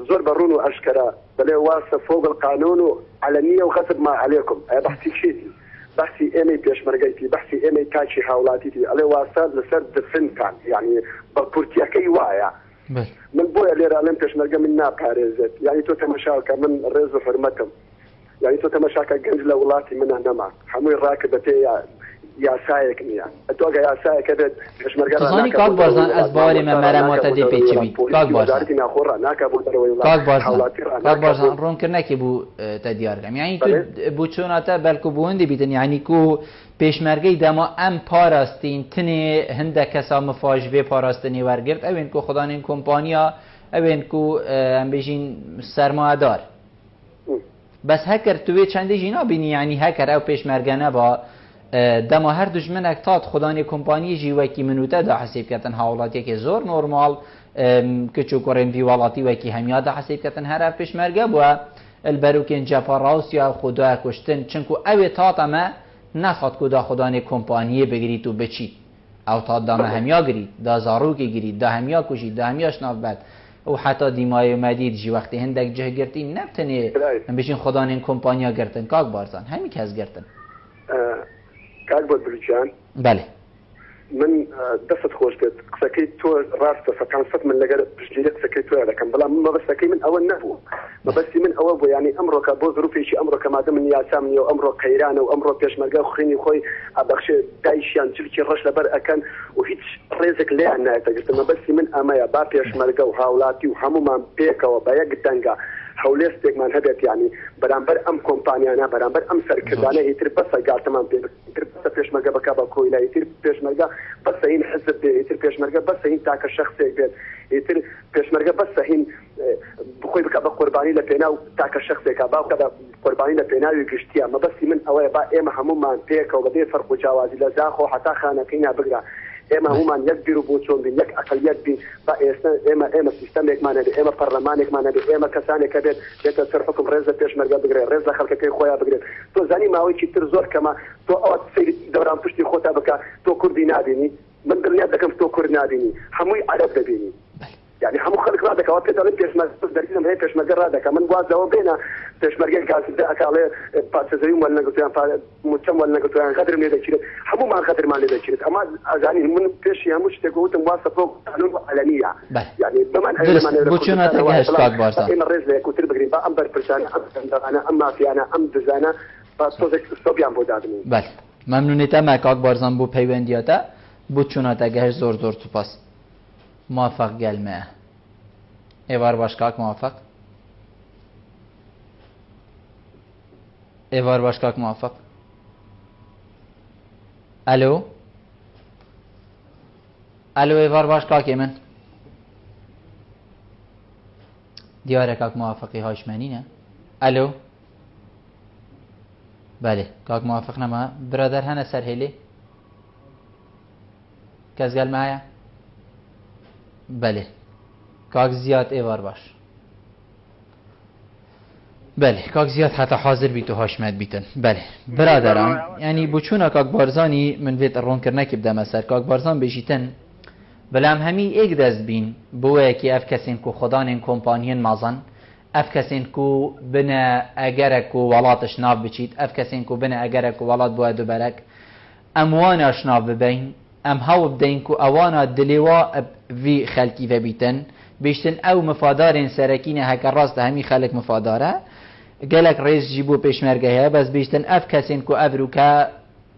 زۆر بەڕون و ئەشکرا بەڵێ واسە فوق القانون و علەنیە و خەسب ما عەلەیکم ئەیە بەحسی چیتی بەحسی ئێمەی پێشمەرگەیتی بەحسی ئێمەی تاچی هاوڵاتیتی ئەڵێ واسە لەسەر دفنکان یعنی بە کورتیەکەی وایە من بۆیە لێرە ئەڵێم پێشمەرگە من ناپارێزێت یعنی تۆ تەمەشاکە من ڕێز و حرمەتم یعنی تۆ تەمەشاکە گەنج لە وڵاتی منە نەما هەمووی ڕاکە بەتێ یاسایەک نییە ئەتۆگە یاسایەکە بێت پێشمەرگەزانی کاک بارزان ئەس باوەڕێ مە مەرەماتە دێ پێچی بیت کاک بارزان ڕوونکردنەکی بوو تە دیارگەم یعنی تو بوو چۆناتە بەلکو بۆ هەندی بیتن یعنی کو پێشمەرگەی دەما ئەم پاراستین تنێ هەندە کەسا مفاش بێ پاراستنی وەرگرت ئەوێن کو خدانین کۆمپانیا ئەوێن کو ئەم بێژین سەرمایەدار بەس هەکەر توێ چەندێژی نابینی یعنی هەکەر ئەو پێشمەرگە نەبا دەما هەر دوژمنێک تات خدانی کۆمپانی ژیوەکی منوتەدا حەسیبکەتن هاوڵاتیەکی زۆر نۆرمال کچ و کوڕێنڤی وڵاتی وەکی هەمیادا حەسیبکەتن هەرە پێشمەرگە بووە البەروکێن جەپەڕاوسیا خوددا کوشتن چونکو ئەوێ تات ئەمە نەخات کودا خدانی کۆمپانیە بگریت و بچیت ئەو تات دامە هەمیا گریت دا زاڕووکی گریت دا هەمیا کوژیت دا هەمیاش ناوبەت و حتا دیمای مەدید جی وەختی هەندێک جهگرتی نەبتنێ ئەم بێژین خدانین کۆمپانیا گرتن کاک بارزان هەمی کەس گرتن کاک بۆ بلوچان بەێ من دەست خۆش بێت قسەکەی تۆ ڕاستە سەکان سەد من لەگەر پشتگیری قسەکەی تۆ دەکەم بەڵام مەبەستەکەی من ئەوە نەبوو مەبەستی من ئەوە بوو ینی ئەمڕۆکە بۆ زروفێکی ئەمڕۆکە مادە من یاسام نیە و ئەمڕۆ قەیرانە و ئەمڕۆ پێشمەرگە خوێنی خۆی ئابەخشێ دایشیان چلکی ڕەش لەبەر ئەکەن و هیچ ڕێزێک لێیان نایەتەگرتن مەبەستی من ئەمەیە با پێشمەرگە و هاوڵاتی و هەمومان پێکەوە بە یەک دەنگە هەولێستێکمان هەبێت ینی بەرامبەر ئەم کۆمپانیانە بەرامبەر ئەم سەرکردانە هیتر بەسە گاتەمان پێتر بەسە پێشمەرگە بەکە بە کۆیلا هیتر پێشمەرگە بەسە هین حزب بێت هیتر پێشمەرگە بەسە هین تاکە شەخصێک بێت هیتر پێشمەرگە بەسە هین بخۆی بکە بە قوربانی لە پێناو تاکە شەخصێکە باوکە بە قوربانی لە پێناوی گشتیە مەبەستی من ئەوەیە با ئێمە هەمومان پێکەوە بەبێ فەرق و جیاوازی لە زاخۆ حتا خانەکەی نابگرا ئێمە هەمومان یەک بیر و بۆ چۆن بین یەک ئەقلیەت بین با ئێستا ئێمە سیستەمێکمان هەبێت ئێمە پەرلەمانێکمان هەبێت ئێمە کەسانێکە بێت بێتە سەر حکم ڕێز لە پێشمەرگە بگرێت ڕێز لە خەڵکەکەی خۆیان بگرێت تۆ زانی ماوەیەکی تر زۆر کەمە تۆ ئەوە سەیری دەوران پشتی خۆتا بکە تۆ کوردی نابینی من دڵنیا دەکەم تۆ کورد نابینی هەمووی عەرەب دەبینی يعني همو خلق رادك او بيت على بيش درينا هي بيش مجرادك من غازا وبينا بيش مرجع قاعد ذاك عليه باتزيوم ولا نقطان متم ولا نقطان قدر من ذاك همو ما قدر ما ذاك اما اغاني من بيش يا مش تقول مواصفه قانون علنيه يعني بمعنى بوچونا تاجهش كاك بارسا انا الرئيس لك وتر بغري با امبر برسان انا اما في انا ام دزانا فصوزك صوبيان بودادني بله ممنونیتم کاک بارزان بو پیوندیاته بوچونا تاجهش زور زور توپاس موفق gelmeye. Evar Başkak muvaffak. Evar Başkak muvaffak. Alo. Alo Evar Başkak yemin. Diyare kak muvaffaki haşmenine. Alo. Bale. Kak muvaffak nama. Brother hana serheli. Kez gelmeye. بله کاک زیاد ایوار باش بله کاک زیاد حتی حاضر بیت و هاشمت بیتن. بله برادران یعنی بچونا کاک بارزانی من ویت رون کرنه که بدم سر کاک بارزان بجیتن بلام همی ایک دست بین بوه که اف کسین کو خدان کمپانین مازن اف کسین کو بنا اگر کو ولاتش ناف بچید اف کسین کو بنا اگر کو ولات بوه دو برک اموانش ناف ببین ام هاو بدین کو اوانا دلیوا وی خلکی و بیتن بیشتن او مفادار سرکین هک راست همی خلق مفاداره گلک رئیس جیبو پیشمرگه بس بیشتن اف کسین کو افروکا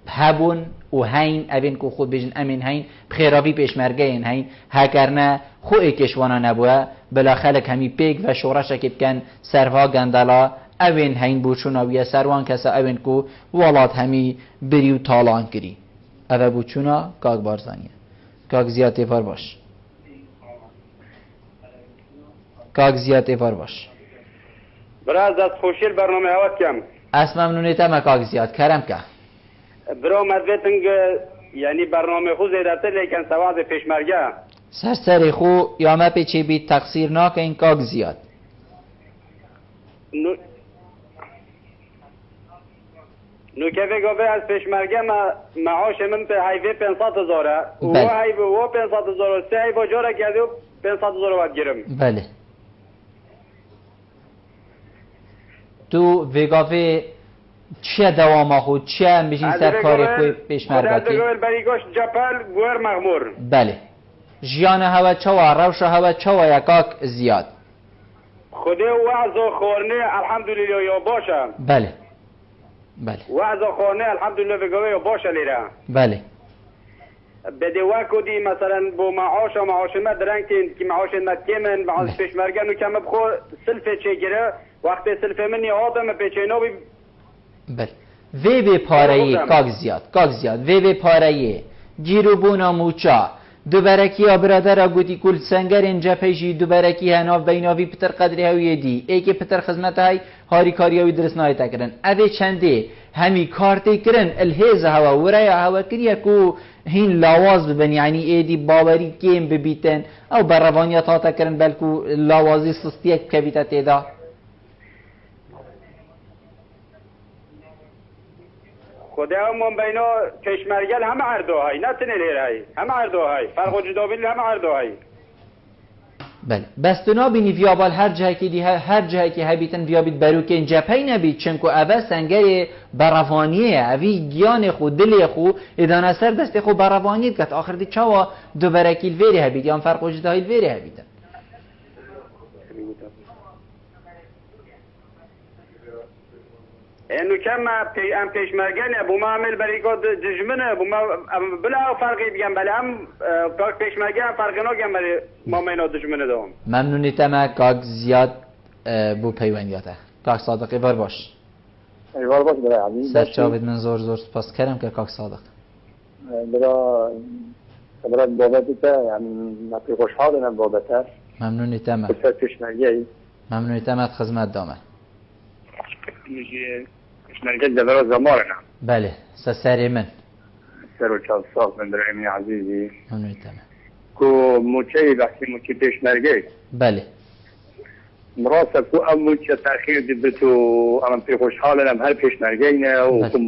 هبون و هین اوین کو خود بیشن امین هین بخیراوی پیشمرگه این هین هکرنه خو ایکشوانا نبوه بلا خلق همی پیگ و شورش که بکن سروا گندلا اوین هین بوچوناویه سروان کسا اوین کو ولات همی بریو تالان کری اوه بوچونا کاک بارزانیه کاک زیاد تفار باش کاک زیاد تفار باش براز دست خوشیل برنامه هوت کم از ممنونیتم کاک زیاد کرم که برا مدویتنگ یعنی برنامه خود زیدتر لیکن سواز پیشمرگه سر خو یا ما پیچه بید تقصیر ناک این کاک زیاد نو که گفته از پیشمرگه معاش من به هایوی 500,000 و هایوی 500,000 سه هایوی جاره کرده و 500,000 باید گیرم. بله تو وگاوه چه دوام خود چه میشین سر کار خوی پیشمرگاتی؟ خود بریگاش جپل گوهر مغمور. بله جیان هوا چوا روش هوا چوا یکاک زیاد خود وعظ و خورنه الحمدلله یا باشه. بله بله وعظ و خورنه الحمدلله بگوه یا باشه لیره. بله بده وقتی دی مثلا با معاش ما درنگتین که معاش مدکمن معاش پیشمرگه نو کم بخو سلفه چه گیره وقتی سلفه منی آدم پیچینو بی بله وی به پارهی کاک زیاد وی به پارهی گیرو بونا موچا دوبارکی ها برادر گوتی کل سنگر اینجا پیشی دوبارکی هناف بیناوی پتر قدری هاوی دی ای که پتر خدمت های هاری کاری هاوی درست نای تکرن اوه چنده همی کارتی کرن الهیز هوا ورای هوا کریه کو هین لاواز ببن یعنی ایدی باوری کیم ببیتن او بروانیات ها تکرن بلکو لاوازی سستیه کبیتا تیدا خدا همون بینا پیشمرگل همه عردوهای نه تنه لیرهای همه عردوهای فرق و جدابیل همه عردوهای بله بس تو نابینی ویابال هر جایی که هبیتن ویابید بروک این جپهی نبید چنکو اوه سنگر بروانیه اوی گیان خود دلی خود ادانه سر دست خود بروانیت کت آخر دی چاوا دو برکیل ویری هبید یا فرق و جدابیل ویری هبیدن اینو کم ام پیشمرگل بو ما عمل بریگاد دجمنه بو ما بلا فرقی بگم بله هم پیشمرگل فرقی نگم بله ما مینا دجمنه دوم ممنونیتم کاک زیاد بو پیوندیاته کاک صادقی بار باش ایوار باش برای عزیز سر جاوید من زور سپاس کردم که کاک صادق برای بابتی که نفی خوشحالم بابته ممنونیتم بسر پیشمرگل ممنونیتم خدمت دامه پیشمرگل دبرا زمارنا بله سر من سر و چال سال من در امین عزیزی ممنونیتم کو موچه بحثی موچه پیشمرگل بله مراسه کو ام موچه تأخیر دیدتو ام پی خوشحالم هر پیشمرگل و کو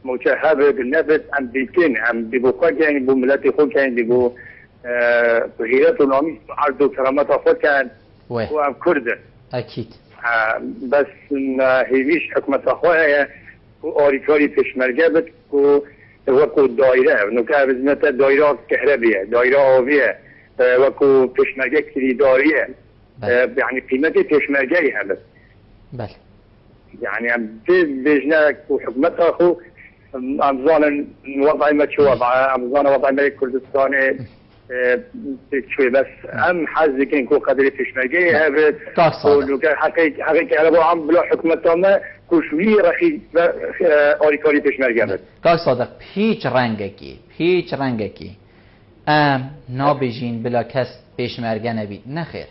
موچه هبه بالنفس ام بیکن ام بیبوکا کنی بو ملت خود کنی بو غیرت و نامی عرض و کرامت خود کن و ام کرده اکید بس هیویش حکمت خواهی آریکاری پیشمرگه بد که وکو دایره نوکه بزنت دایره کهربیه دایره آویه وکو پیشمرگه کلیداریه یعنی قیمت پیشمرگه هست بله یعنی هم بجنه که حکمت خو امزان وضعی ما چه وضعه امزان وضعی ما کردستان شوي بس ام حز كان كو قدر پیشمرگی هبت و حقیقی عربو عم بلا حکومتامه کوشوی رخی آریکاری پیشمرگی هبت کاک صادق هیچ رنگکی ام نابیجین بلا کس پیشمرگی نبید نخیر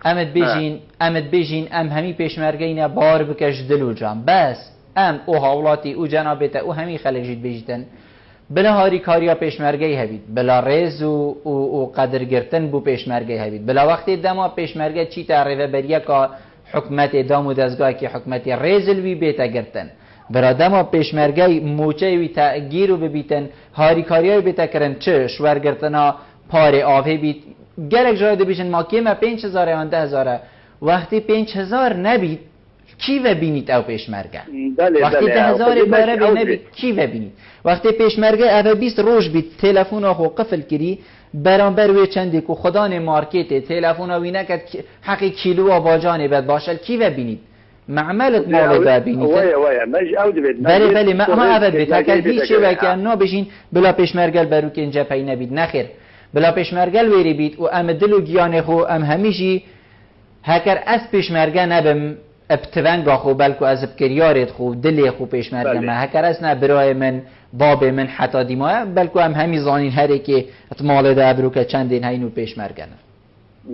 امد بیجین ام همی پیشمرگی نه بار بکش دلو جام بس ام او حولاتی او جنابته او همی خلق جید بیجتن بلا هاری کاریا پیشمرگی هبید بلا ریز و قدر گرتن بو پیشمرگی هبید بلا وقتی دما پیشمرگی چی تعریفه بریه که حکومت دام و دزگاه که حکومت ریزل وی بیتا گرتن برادما پیشمرگای موچه وی تاگیر و ببیتن هاریکاریای بیتا کرن چه شور گرتنا پاره آوه بیت گلک جای دبیشن ما کیما 5000 یا 10000 وقتی 5000 نبید کی و بینید او پیشمرگه وقتی 10000 باره نبید کی و بینید وقتی پیشمرگه او 20 روز بید تلفن آخو قفل کری برانبر وی چندی که خدا نه مارکت تلفن آوی نکد حقی کیلو و باجانه بد باشل کی و بینید معملت مال ببینید بله ما اول بید هکر هیچی وکر نو بشین بلا پیشمرگل برو که اینجا پی نبید نخیر بلا پیشمرگل ویری بید و ام دل و گیانه خو ام همیشی هکر از پیشمرگه نبم ابتونگا خو بلکو از بکریارت خو دلی خو پیشمرگه ما هکر از نه برای من باب من حتی دیماه بلکو هم همی زانین هره که اتمال ده برو که چندین هینو پیشمرگه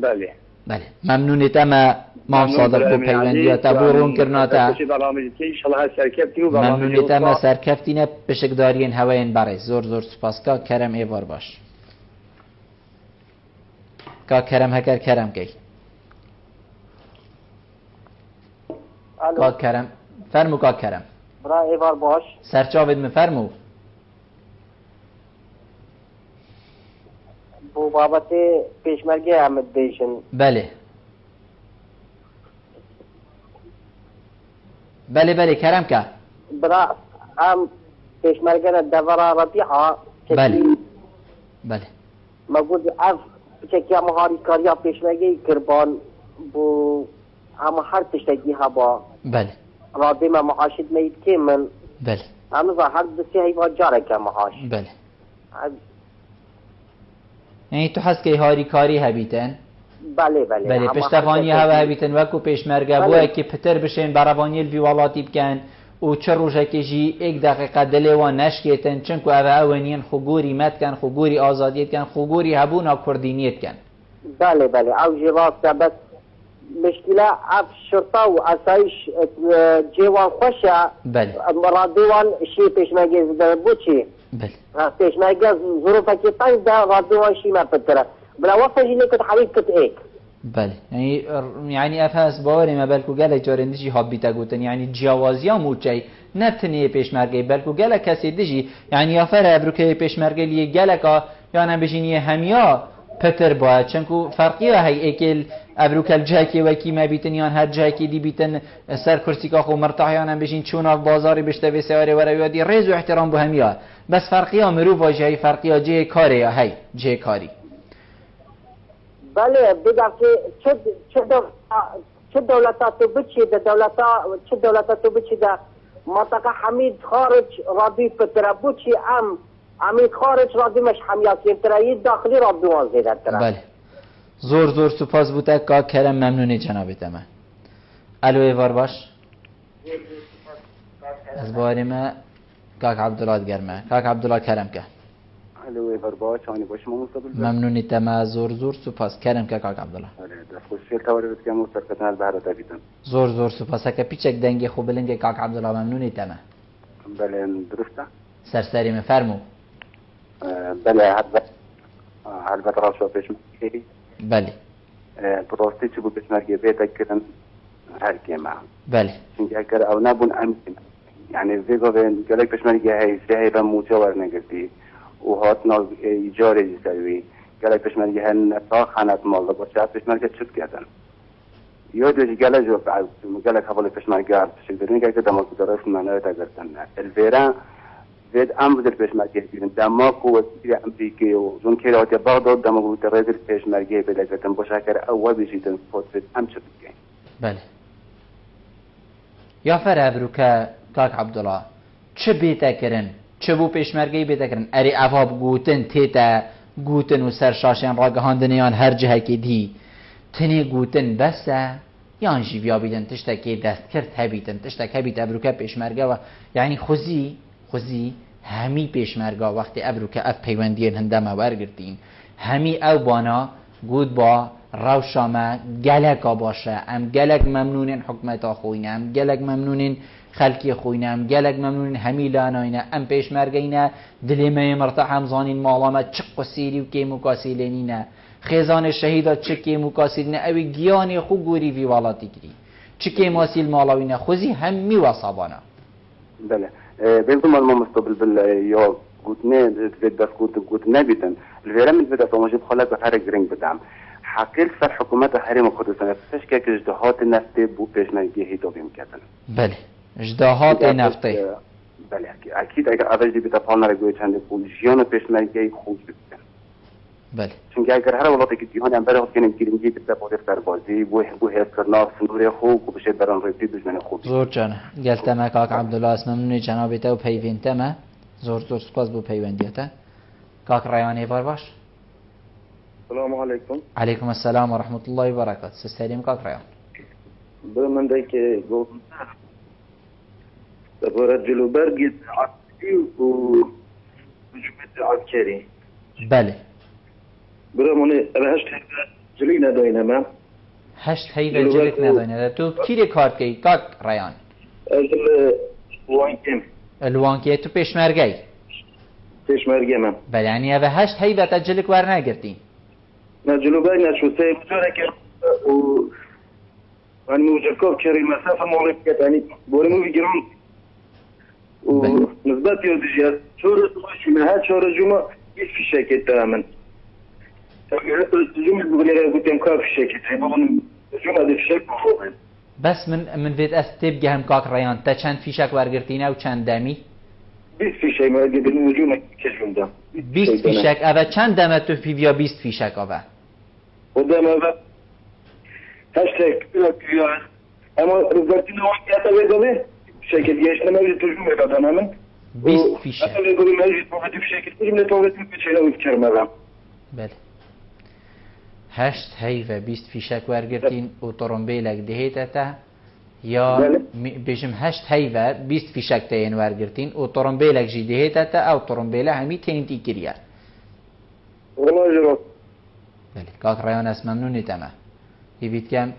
بله بله ممنونیت ما صادق بو پیوندیاتا بو رون کرناتا ممنونیت ما سرکفتینه بشکدارین هواین برای زور سپاس که کرم ایوار باش که کرم هکر کرم کی که کرم فرمو که کرم برای ایوار باش سرچاوید مفرمو بو بابت پیشمرگی احمد دیشن بله کرم که برا ام پیشمرگی دورا ربیعه بله مگود اف چکی مهاری کاریا پیشمرگی کربان بو هم هر تشتگی ها با بله رادی ما معاشد مید که من بله هم هر دستی هیوا جاره که معاش بله یعنی تو حس که هاری کاری هبیتن بله پشتوانی هبیتن وکو پیشمرگه بوه که پتر بشین برابانی الویوالاتی بکن و چه روشه که جی 1 دقیقه دلیوان نشکیتن چنکو اونین خوگوری مد کن خوگوری آزادیت کن خوگوری هبونا کردینیت کن بله او جی راسته بس مشکله اف شرطه و اسایش جیوان خوشه مرادوان شی پیشمرگه زده بو چی پیشمرگه ظروفه که تنگ ده رادوان شی ما پتره بلا وقت جی نکت حبیب کت ایک بله یعنی افاس باوری ما بلکو گله جارندشی حابیتا گوتن یعنی جیاوازی ها موچه نبتنی پیشمرگه بلکو گله کسی دجی یعنی افر ابروکه پیشمرگه لیه گله که یعنی بشینی همیا پتر باید چنکو فرقی های اکل ابروکل جاکی وکی ما بیتن یان هر جاکی دی بیتن سر کرسی که خو مرتاحیان بشین چون اف بازاری بشته و سواره و رویادی ریز و احترام بو همیا بس فرقی ها مرو واجهی فرقی ها جه کاری یا هی جه کاری بله بگم که چه دولتا تو بچی ده چه دولتا تو بچی ده منطقه حمید خارج رادی پتره بچی حمید خارج رادی مش حمیاتی ترایی داخلی رادی وانزیده تره بله زور سپاس بوده که کرم ممنونی جنابت من الو ایوار باش از باری ما کاک عبدالله گرمه کاک عبدالله کرم که الو ایوار باش آنی باش ما مستقبل ممنونی تما زور سپاس کرم که کاک عبدالله دست خوشیل تاوری بسکم مستقبتن البهره تابیدم زور سپاس که پیچک دنگی خوب بلنگی کاک عبدالله ممنونی تما بله درسته سرسری مفرمو بله البته راشو پیش میگیری بله براستی چه بود پیشمرگی بیت کردن هر کیما بله چون اگر او نبون امکن یعنی ویگو بین گلک پیشمرگی هی سه و موجور نگردی و هات ناز ایجاری جسوی گلک پیشمرگی هن تا خانت مال باشه پیشمرگی چت کردن یا دیگه گلک جو گلک حواله پیشمرگی شکل دیگه که دماغ درست منو تا گرفتن البرا زد امر در پیشمرگی بیرون دماغ و وزیر امریکایی و زون که راجع بغداد دماغ در رد پیشمرگی بلکه باشکر اول بیشتر فوت هم چه بگه بله یا فرابرو که کاک عبدالله چه بیتا کرن چه بو پیشمرگی بیتا کرن اری افاب گوتن تیتا گوتن و سرشاشن را گهاندنیان هر جهه که دی تنی گوتن بسه یان جیویا بیدن تشتکی دست کرد هبیتن تشتک هبیت ابرو که پیشمرگی و یعنی خوزی همی پیشمرگا وقتی ابرو که اف پیوندین هندمه ورگردین همی او بانا گود با روشامه گلکا باشه ام گلک ممنونین حکمتا خوینه ام گلک ممنونین خلکی خوینه ام گلک ممنونین همی لاناینه ام پیشمرگینه دلیمه مرتاح همزانین مالامه چق قسیلی و که مکاسیلینینه خیزان شهیدا چه که مکاسیلینه اوی گیانی خو گوری وی والاتی گری چکی ماسیل مالاوینه خوزی همی وصابانه بله بينكم المستقبل بال يا قلتنا بس قلتنا بيتن الفيرام بدا فماجي بخلق بحر جرين بدعم حقيل سر حكومات حريم خودسان فش كيك اجتهاد النفط بو بيشمرگی هيتو بيمكتن بله اجتهاد نفطی بله اكيد اگر اول دي بتا پالنا رگوی چند پوزیشن پيشمرگی خوب بيتن بله چون اگر هر ولاتی که جهان انبر خود کنیم گیرنگی بتا بوده سربازی بو هست کرنا سنور خوب و بشه بران رفتی دشمن خوب زور جانه گلت ما کاک عبدالله اسم ممنونی جناب تو پیوینته ما زور سپاس بو پیوندیته کاک رایانی بار باش السلام عليكم. عليكم السلام ورحمة الله وبركاته. سلام كاك ريان. بمن ذاك قول تبرجلوا برقد عسكري وجمد عسكري. بله. براموني هشت جلينا دوينما. هشت هيدا جلينا دوينما. تو كيري كارت كي كاك ريان. الوانكيم. الوانكي تو پیشمرگی. پیشمرگی من. بله يعني هذا هشت هيدا تجلك ورنا قرتين. نجلوبين شو سيب جارك و يعني موجكوب كري مسافة مغربية يعني بورمو في جرام ونسبات يودجيات شورة ماشي من هاد شورة جمعة كيف في شاكت تماما الجمعة بغنية قلت يمكن في شاكت يعني الجمعة دي في شاكت مفروض بس من فيت استيب جهم كاك ريان تا چند فيشك ورگرتينه و چند دمي 20 فيشك ما قد الوجوم كشفم ده 20 فيشك اوه چند دمه تو فيفيا 20 فيشك اوه قدام اوه هاشتاج كيو اما رزقتنا وقت اتوقع شركة جيشنا ما يجي ترجمة بعد من 20 فيشك اتوقع ما يجي توقف في شركة ترجمة توقف في شيء لو يفكر مرة بله هشت هيفا 20 فيشك ورگرتين و طرمبيلك دهيتتا یا بيجم هشت هيفا 20 فيشك تين ورگرتين و طرمبيلك جي دهيتتا او طرمبيلا همي تين تي كريار والله جرات بله كاك ريان اسم ممنوني تما يبيت كم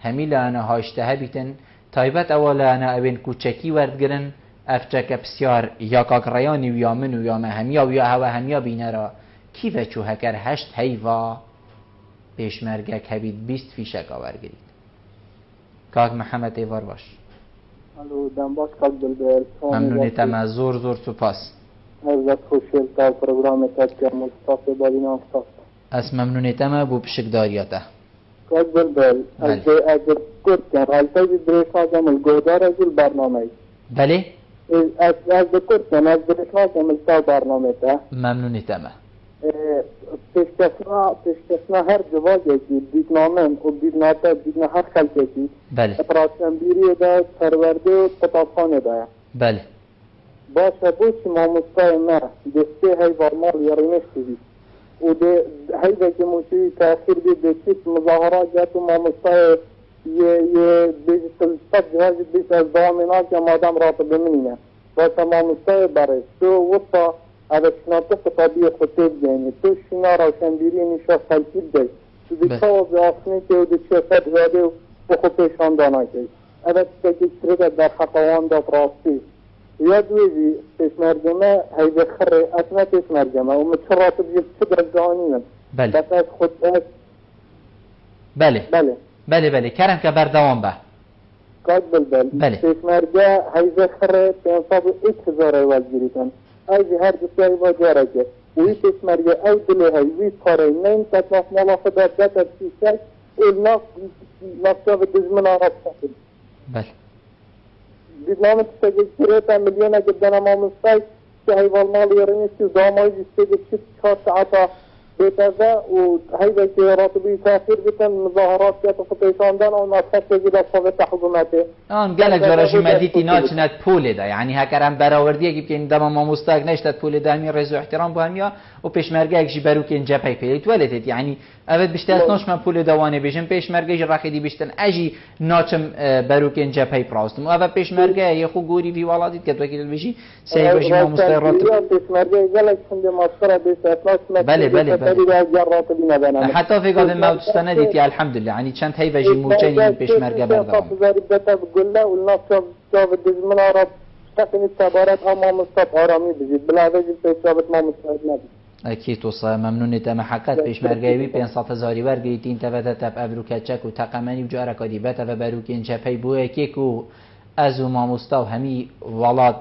همي لانا هاشته بيتن تايبت اولا انا اوين كوچكي وردگرن افچك بسيار يا كاك رياني ويا من ويا ما هميا ويا هوا هميا بينرا كيف چو هكر هشت هيفا پیشمرگک هبید 20 فیشک آورگرید کاک محمد ایوار باش الو دنباش کاک بلبل ممنونیتم از زور سپاس عزت خوشیل تا پروگرام تاکر مصطفی بالین آفتاب از ممنونیتم بو پشک داریاته کاک بلبل اگر کرد کن رالتای بریشنا جمل گودار ازل برنامه بله؟ از کرد کن از بریشنا جمل تا برنامه تا ممنونیتم پیشکسنا هر جوازی که دیدنامن و دیدنا هر خلقی که بله اپراسیون دا پرورده و قطابخانه دا بله باشه بوچی ماموستای ما دسته هیوار مال یارینشتی بید و ده هیوه که موچوی تاخیر بید ده چیت مظاهرات جات و ماموستای یه بیشتر جهاز بیشت از دامنات که مادم رابط بمینه باشه ماموستای بره تو وستا هذا شناطق طبيعي خطيب يعني تو شنا روشنبيري نشا خلقيب دي تو دي خواب آخني که و دي شفت زاده و خطيشان دانا که هذا تشكي ترده در خطوان دا براسي ياد ويجي پیشمرگمه هيدا خري اتنا پیشمرگمه و متشرات بجيب صدر جانينا بله بس از خود بله كرم که بردوان به قاد بله پیشمرگه هيدا خري تنصاب 1000 ايوال جريتن ایزی هر دوستایی با جارگه وی پیشمرگه ای دلی های وی کاره نیم تطلاف مالا خدا دتر سیسر و نفسا به دزمن آراب سکن بله دیدنامه تشتگه گریتا میلیون اگه دنم آمستای که هیوال مالی یارنیستی و دامایی جستگه چید 4 ساعتا بيتذا وهيدا راتبي تاخير جدا مظاهرات كتفطيشاندان او ناس تجد صوت حكومته قالك جراجي مديتي ناچنت پول ده يعني هكرم براورديه که این دما ما مستاق نشتت پول ده می رضا احترام بهمیا و پیشمرگه جی برو که اینجا پی پیلیت ولدت يعني اول بشتات نوش من پول دوانه بيجن پیشمرگه جی رخیدی بشتن اجي ناچم برو که اینجا پی پراستم اول پیشمرگه یه خو گوری وی ولادت که وکیل بشی سه بشی ما مستاق پیشمرگه قالك چند مسخره بس بله حتی فکر کنم موجودستانه دیتی الحمدلله یعنی چند هی وجی موچنی پیشمرگه بردم گله والناس شاف الدزمن عرب تقني التبارات أمام مستوى آرامی بزید بلا وجه پیشابت ما مستعد نبود اکی تو صای ممنون تم حقیقت پیشمرگی 500,000 ورگیتین تفت تب ابروکچک و تقمنی و جاره کدی بت و بروکین چپی بو اکی کو از و ماموستا و همی ولاد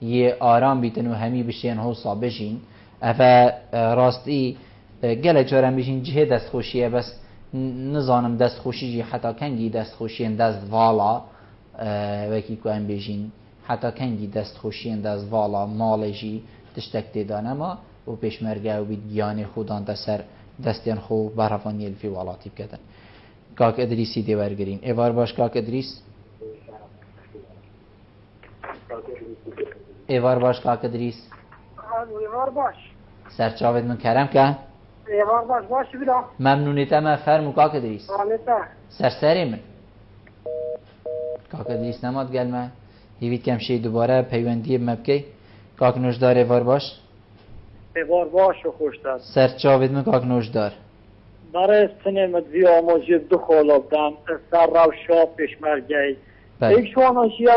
یه آرام بیتن و همی بشین حوصا بشین افا راستی گله جارم بشین جه دست خوشیه بس نزانم دست خوشی جی حتی کنگی دست خوشی دست والا وکی که هم بشین حتی کنگی دست خوشی دست والا مالجی تشتک دیدانه ما و پیشمرگه و بید گیان خودان دستر دستیان خو برفانی الفی والاتی بکدن کاک ادریسی دیورگرین ایوار باش کاک ادریس ایوار باش کاک ادریس ایوار باش سرچاوت من کرم که ایوار باش باش بلا ممنونیتم فرمو کاک ادریس سرسری من کاک ادریس نماد گلمه هیوید کم شی دوباره پیوندی مبکی کاک نوشدار ایوار باش ایوار باش و خوشتر سرچاوت من کاک نوشدار برای سنمت وی آموزی دو خالابدم سر روشا پیشمرگی یک شواناشیه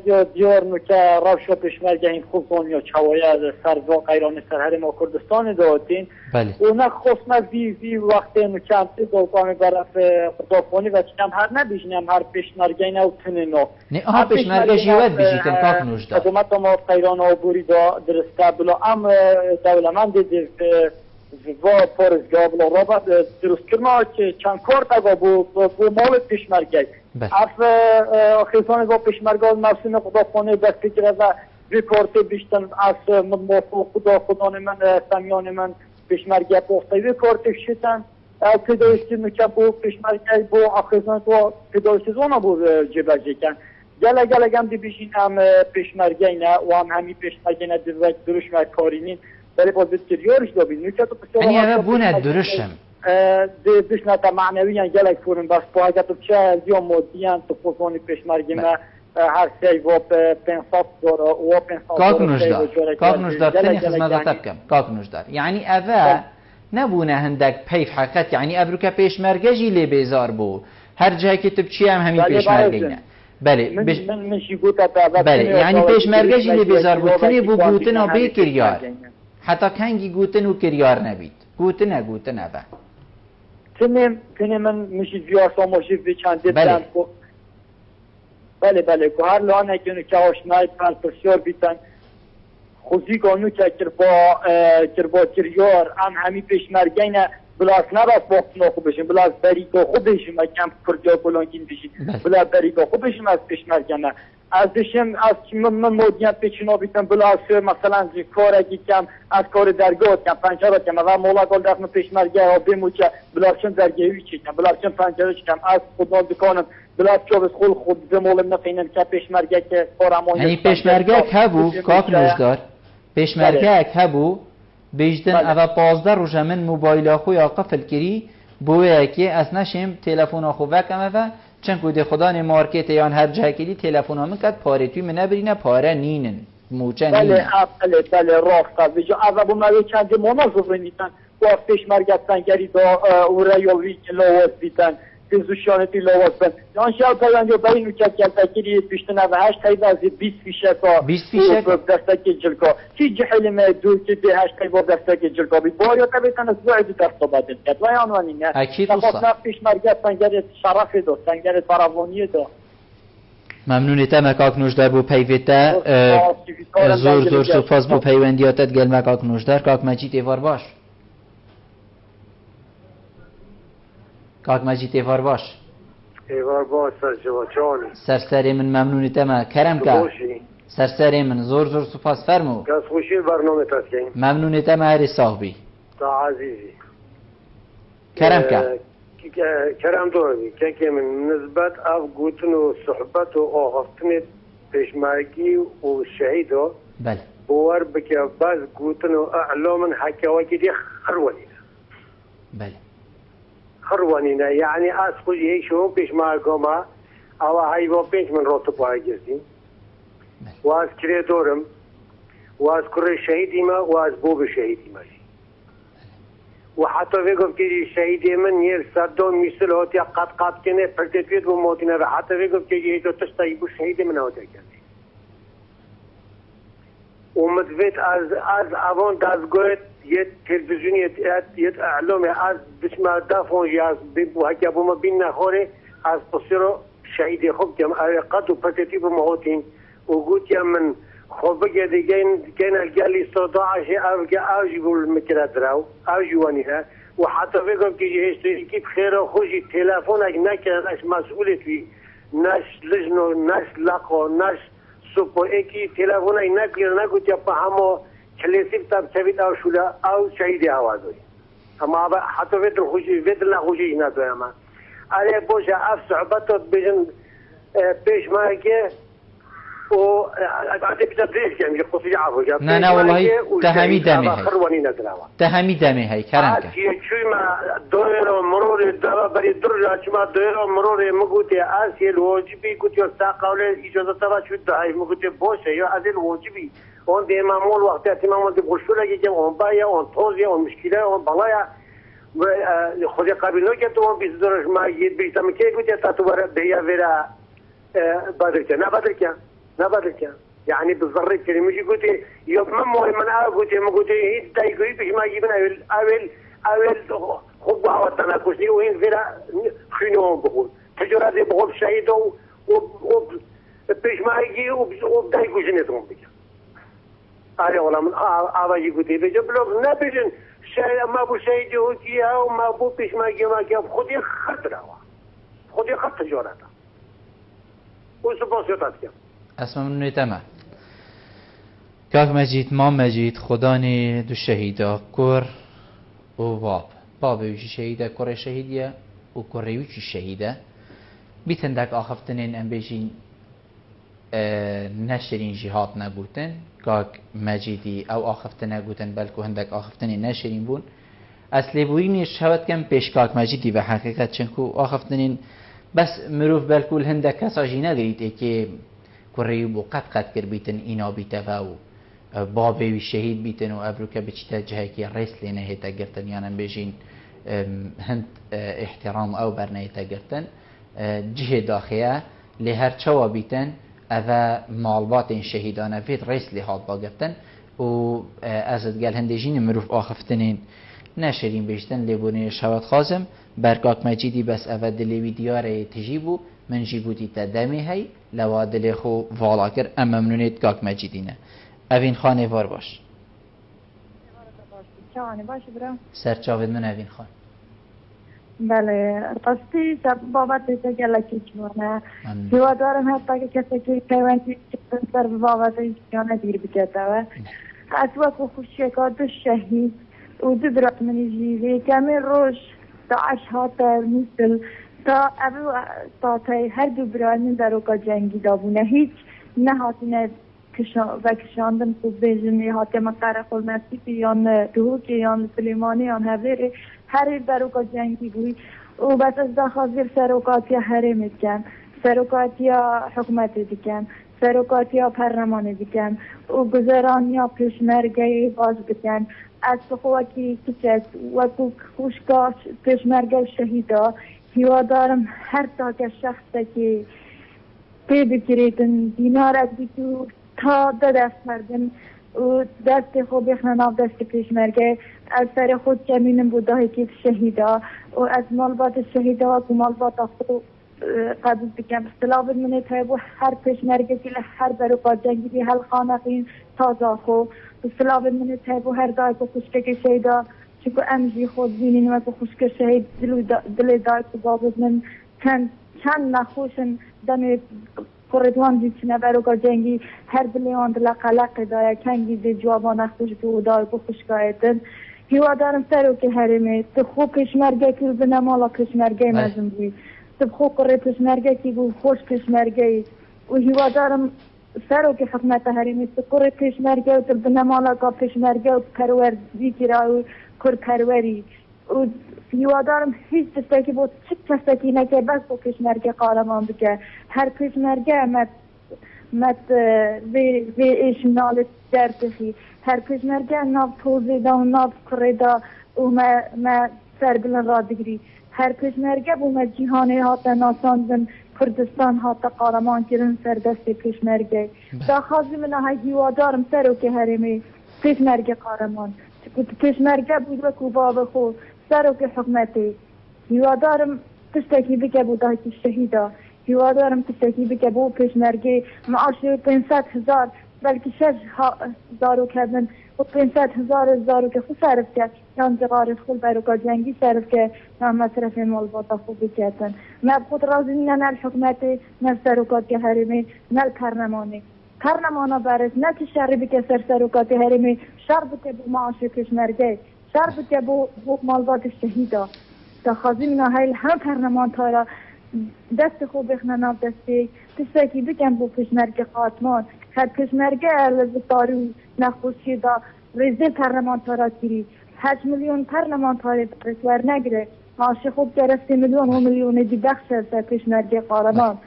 و دیار نکه روشا پیشمرگی این خوب دنیا چوایه سر و قیران سر هر ما کردستان دادین اونه خصمت وی وقت نکه همتی دوکامی برف خدافانی و چنم هر نبیشنم هر پیشمرگی نو تنینو نه آها پیشمرگی جیوت بیشیتن کاک نوشدار حکومت ما قیران آبوری درسته بلا ام دولمند دید و پارزگاه بلا رابط درست کرنا که چند کار تگا بو مال پیشمرگی اف خیزان با پیشمرگاه مرسین خدافانه دستی کرده و وی کارت بیشتن از موفق خدان من سمیان من پیشمرگی پوسته وی کارت شیطن پیدایشتی نکه بو پیشمرگی بو خیزان تو پیدایشتی زونا بو جبجی کن گله گم دی بیشین هم پیشمرگی نه و هم همی پیشمرگی نه دروش و کارینین ولی باز بسیاریش دابید نکه تو بسیار یعنی همه بونه درشم بشنت معنویان گلک فورن بس پاگه تو چه دیو مودیان تو فوزونی پیشمرگی ما هر سی و 500 دلار و 500 کاک نوشدار تنی خدمت تبکم کاک نوشدار یعنی اوه نبونه هندک پیف حقیقت یعنی ابروکه پیشمرگی جی لی بیزار بو هر جایی که تبچی هم همین پیشمرگی نه بله بله یعنی پیشمرگی جی لی بیزار بو تنی بو گوتن و بی کریار حتی کنگی گوتن و کریار نبید گوتن اوه تنم من میشه جواسا ماشی به چند دیدن بله که هر لانه که آشنای پرسیار بیتن خوزی گانو که کربا کریار همی پیشمرگی نه بلاس نباید وقت ناخو بشیم بلاس بریگا خو بشیم کم کردیا بلانگین بشیم بلاس بریگا خو بشیم از پیشمرگی نه از دشم از من مودیت پیچنا بیتم بلاس مثلا کار اگه کم از کار درگاه کم پنجره کم و مولا گل رقم پیشمرگی ها بموچه بلاسم درگاهی چیکم بلاسم پنجره کم از خودال دکانم بلاس چوبس خود زمولم نفینم که پیشمرگی که کارمون یعنی پیشمرگی که بو کاک نوشدار پیشمرگی که بو بیشتن اول 15 روز من موبایل خو یا قفل کری بویه که از نشیم تلفن خو وکم و چون کود خدا نه مارکت یا هر جای کلی تلفن ها میکرد پاره توی منبرینه پاره نینن موچه نینن بله راستا بجا اول بومه چند مناظر نیتن و پیشمرگی سنگری دا اوره یا وی لواز بیتن زوشانتی لواز بند یان شاو پیوندی با این وچت گلتاکیری پیشتن و 8 تا از 20 فیشکا 20 فیشک دستک جلکا کی جهل ما دور که به 8 تا دستک جلکا بی باریا تبیتن از بعد دست بدن کرد و عنوانی نه اکید اوسا پیشمرگی سنگری شرف دو سنگری فراوانی دو ممنونیتم کاک نوشدار بو پیوته زور سپاس بو پیوندیاتت گل کاک نوشدار کاک مجید ایوار باش کاک مجید ایوار باش سرجوچانی سرسری من ممنونیتم کرم که سرسری من زور سپاس فرمو کس خوشی برنامه تسکین ممنونیتم هری صاحبی تا عزیزی کرم که کرم دومی که من نسبت اف گوتن و صحبت و آغفتن پیشمرگی و شهید بله بوار بکه باز گوتن و اعلام حکاوکی دی خروانینا بله خروانینا یعنی از خود یکشون پیشمرگی ما او هایی با پیش من رو تو پای گردیم و از کره دورم و از کره شهیدی ما و از بوب شهیدی ما و حتی ویگم که شهیدی من نیر صدام مثل هاتی قد کنه پرتفید و موتینه و حتی ویگم که یه دو تشتایی بو شهیدی من هاتی کرده ومدفيت از اوان دازگویت یه تلویزیونی یه اعلامی از بسم دافون یاز بو هکیا بو ما بین نخوره از بصيرو شهيد خوب جم قد وبتتي بموتين وقلت يا من خوب جدي كان الجالي صداع شيء أوجي بالمكرة دراو أوجي وانها وحتى فيكم كي يشتري كيف خير خوشي تلفونك نكر ناس مسؤولة فيه ناس لجنو ناس لاقو ناس سوبو اكي تلفونك نكر نقول يا بحمو كليسيف تاب سبيت أو شولا أو شهيد أوازوي أما حتى فيتر خوشي فيتر لا خوشي هنا دوما عليه بوجه أف صعوبته بين بيش ماكي و بعد بتدريس يعني قصي عفوا نه والله تهمی دمی هی تهمی دمی هی کرم که شو ما دور مرور دوا بري دور ما دور مرور مقوتي اسي الواجبي قلت يا ساقاول اجازه تبع شو هاي مقوتي بوشه يا ازل الواجبي اون دي معمول وقت اهتمام دي بوشولا جي اون بايا اون توزي اون مشكله اون بلايا خودی قبیل نکرد تو بیست دورش ما یه بیستم که گویی تا تو برای بیا ورا بدرکه نه بدرکه يعني بالضرورة كلمة قلت يوم ما من قلت ما قلت هيك تايقوي بيش ما جبنا أول خبوا والتناقشي وين ورا خينهم بقول تجرا دي بقول شهيد و بيش ما يجي وبدايقوش نتهم بيجا أنا والله من أبغى قلت بيجا بلوغ نبيجن شيء ما بو شيء جهوديها وما بو بيش ما جي ما جي خدي خط جوراتا وسباسيوتات كم اسم من تمام كاك مجيد ما مجيد خداني دو شهيدا كور و باب ويشي شهيدا كور شهيدية و كور ويشي شهيدا بيتندك آخفتنين ام بيجين نشرين جهات نبوتن كاك مجيدي او آخفتن نبوتن بلكو هندك آخفتنين نشرين بون اصلي بويني شهوت كم پیش كاك مجيدي بحقيقت چنكو آخفتنين بس مروف بلكو الهندك كسا جي نگريت اكي كوري بو قد كر بيتن اینا بیتا و بابي شهيد بيتن و ابروكا بچتا جهكي ريس لينا هيتا گرتن يعني بيجين هند احترام او برنا هيتا گرتن جهه داخيه لهر چوا بيتن اذا معلومات شهيدانه فيت ريس لهات باگرتن و ازد قال هندجين مروف اخفتنين ناشرين بيجتن لبوني شوات خازم بركاك مجيدي بس افد لي ديار تجيبو من جيبوتي تدمي هي لوادل خو فالاكر اما منونيت كاك مجيدينه اوين خانه وار باش چانه باش برا سرچاود من اوين خان بله قصدی بابت تجلا کیچونه دیو دارم حتی که کسی که پیوندی در بابت ایشان دیر بکته و از وقت خوشی کاد شهید و دو برات منی جیوی کمی روش تا اشهات مثل تا ابو تا هر دو برای در اوقات جنگی دابونه هیچ نه هاتینه کشاندن خوب بیجنی هاتی مقره خول مسیفی یان دوکی یان سلیمانی یان هفیری هر در اوقات جنگی بوی و بس از داخل سروقاتی حریم دیکن سروقاتی حکومت دیکن سروقاتی پرلمان دیکن و گذرانی پیشمرگی باز دیکن از بخواکی کچه و خوشگاه پیشمرگی شهیدا هیوا دارم هر تا که شخصی که پی بکریدن دینارت بیتو تا دست مردن و دست خوب بخنان دست پیشمرگه از سر خود کمینم بوده که شهیدا و از مالبات شهیدا و مالبات خود قبول بکن اختلاف منه تایبو هر پیشمرگه که هر برو جنگی بی هل خانقین تازه خو اختلاف منه تایبو هر دای که خوشکه شهیدا چکو امجی خود بینین و که خوشکه شهید دل دای که بابد من چند نخوشن دم قردوان دیچنه برو جنگی هر دلیان دل قلق دای کنگی دی جوابان اختوش دو دای که خوشکایتن هیوا دارم سرو که حرمه تو خوب پیشمرگه که بنمالا پیشمرگه مزم بی تو خوب قره پیشمرگه که بو خوش پیشمرگه و هیوا دارم سرو که خدمت حرمه تو قره پیشمرگه و تو بنمالا که پیشمرگه و پروردی که را و کر پروری و هیوا دارم هیچ دسته که بود چک دسته که نکه بس با پیشمرگه قارمان بکه هر پیشمرگه مت وی ایش نالت در تخی هر پیشمرگه ناب توزی دا و ناب کره دا و ما سر بلن را دگری هر پیشمرگه بو ما جیهانه هات ناساندن کردستان هاتا قارمان کردن سر دست پیشمرگه دا خازی من های هیوادارم سر و که هرمی پیشمرگه قارمان پیشمرگه بود و کوبا خو سر و که حکمتی هیوادارم تشتکی بکه بود که شهیدا هیوادارم تشتکی بکه بود پیشمرگه معاش 500,000 بلکه 6,000 کردن و 500,000 که خود صرف کرد یا زغارت خود برای جنگی صرف کرد یا مصرف مالباتا خوب بکردن نه خود راضی نه الحکومتی نه سرکات که حریمی نه پرلمانی پرلمانا برس نه که شر بکه سرکات حریمی شر بکه بو معاش پیشمرگه شر بکه بو مالبات شهیدا تا خازی من های هم پرلمان تارا دست خوب بخنن آب دستی تشتکی بکن بو پیشمرگه قاتمان هر پیشمرگه لزتاری نخوشی دا رزیل پرلمانتارا کری 8 میلیون پرلمانتاری برسور نگره معاشی خوب گره 3 میلیون و میلیون دی بخش سر پیشمرگه قارمان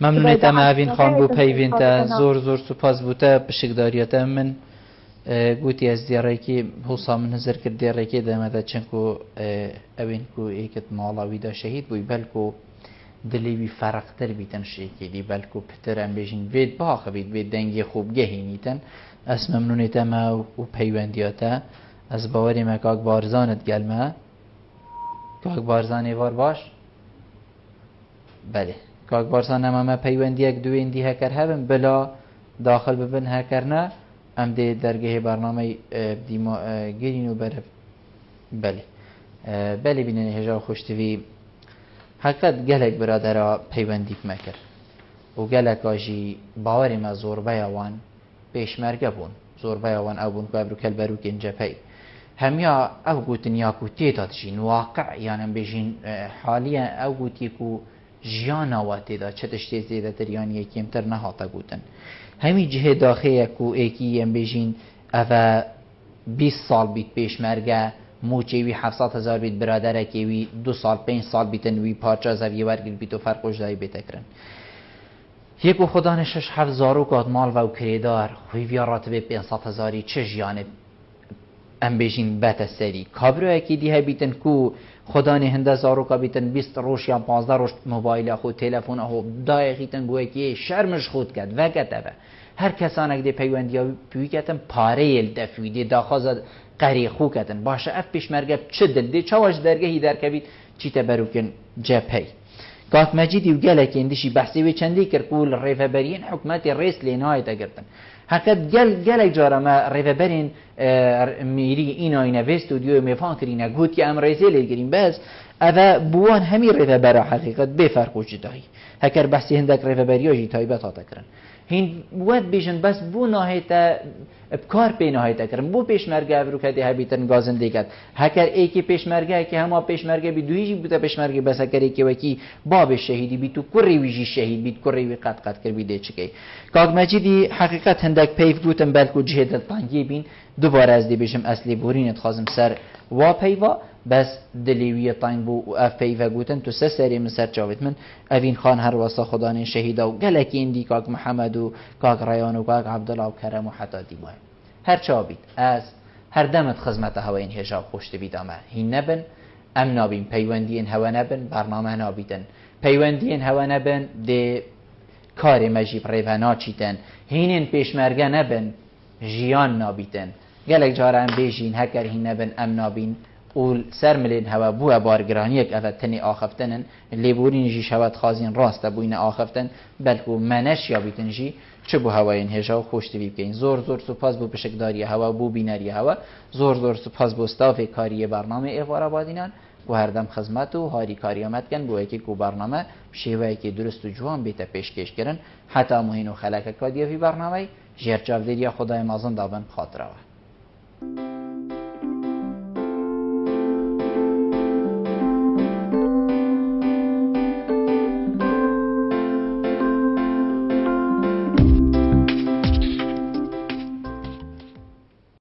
ممنونیتم اوین خان بو پیوینت زور سپاس بوده بشکداریت من گوتی از دیاره که حوصا من نظر کرد دیاره که دامده چنکو اوین کو ایکت مالاوی دا شهید بوی بلکو دلیوی فرقتر بیتن شکلی بلکو پتر هم بیشین وید باخ بید وید دنگی خوب گهینیتن از ممنونیتم و پیوندیاته از باوری مکاک بارزانت گلمه کاک بارزان ایوار باش بله کاک بارزان همه پیوندی اک دویندی هکر هبن بلا داخل ببن هکر نه ام ده درگه برنامه دیما گرینو برف بله بینن هجا خوشتوی حقیقت گلک برادر پیوندی مکر و گلک آجی باوری ما زوربای وان پیشمرگه بون زوربای وان او بون که ابرو کل برو که اینجا پی همیا او گوتن یا کو تیداد جین واقع یعنی بجین حالیا او گوتی کو جیان آواتی دا چه تشتی زیده تر یعنی یکیم تر نهاتا گوتن همی جه داخل کو ایکی ام بجین او 20 سال بیت پیشمرگه موچهوی 700,000 بیت برادره که وی 2 سال 5 سال بیتن وی پارچه زویه ورگل بیت و فرقوش دایی بیتکرن یکو خدا نشش 7,000 کات مال و کریدار خوی وی راتبه 500,000 چه جانب ام بجین بات سری کابرو اکی دیه بیتن کو خدا نه هنده زارو کا بیتن 20 روش یا 15 روش موبایل خود تلفن خود دایقیتن گوه که شرمش خود کرد وگته هر کسانک دی پیوندیا پیوی کتن پاره ال دفویدی داخاز قری خو کتن باشه اف پیشمرگه چه دل دی چاوش درگهی در کبید چی تبروکن جپی کاک مجیدی و گلک اندیشی بحثی و چندی کرکول ریفبرین حکمتی ریس لینای تگرتن حقیقت گلک جارا ما ریفبرین میری اینا اینا و استودیو میفان کرینه گوت که ام ریزی لیگرین بس اوا بوان همی ریفبرا حقیقت بفرقو جدایی هکر بحثی هندک ریفبریا جی تایبت ها تکرن هین ود بیشن بس بو نهایت بکار پی نهایت کرن بو پیشمرگه ابرو کدی هبیتن گازن دیگت هکر ای کی پیشمرگه که هما پیشمرگه بی دویجی بوده پیشمرگه بس هکر ای کی وکی باب شهیدی بی تو کری ویجی شهید بی کری وی قد کر بیده چکی کاغ مجیدی حقیقت هندک پیف گوتن بلکو جهت تانگی بین دوباره از دی بیشم اصلی بورینت خازم سر وا پیوا بس دلیوی تاین بو و اف پیفا گوتن تو سه سری من سر چاوید من اوین خان هر واسه خدا نه شهیدا و گلکی اندی کاک محمد و کاک ریان و کاک عبدالله و کرم و حتی دیوان هر چاوید از هر دمت خدمت هواین هجاب خوشت بیدامه هین نبن ام نابین پیوندین هوا نبن برنامه نابیدن پیوندین هوا نبن ده کار مجیب ریوانا چیتن هینین پیشمرگه نبن جیان نابیدن گلک جارم بیجین هکر هین نبن ام نابین اول سرملین هوا بو بارگرانی یک افت تنی آخفتنن لیبورین جی شوات خازین راست بوین آخفتن بلکو منش یا بیتن جی چه بو هواین هجا خوشت بی بکین زور سپاس بو پشکداری هوا بو بیناری هوا زور سپاس بو استاف کاری برنامه ایوار آبادینان و هر دم خدمت و هاری کاری آمد کن بو یکی کو برنامه شیوه که درست و جوان بیت پیشکش کردن حتی مهین و خلق کادیه فی برنامه جرچاو دیدیا خدای مازن دابن خاطره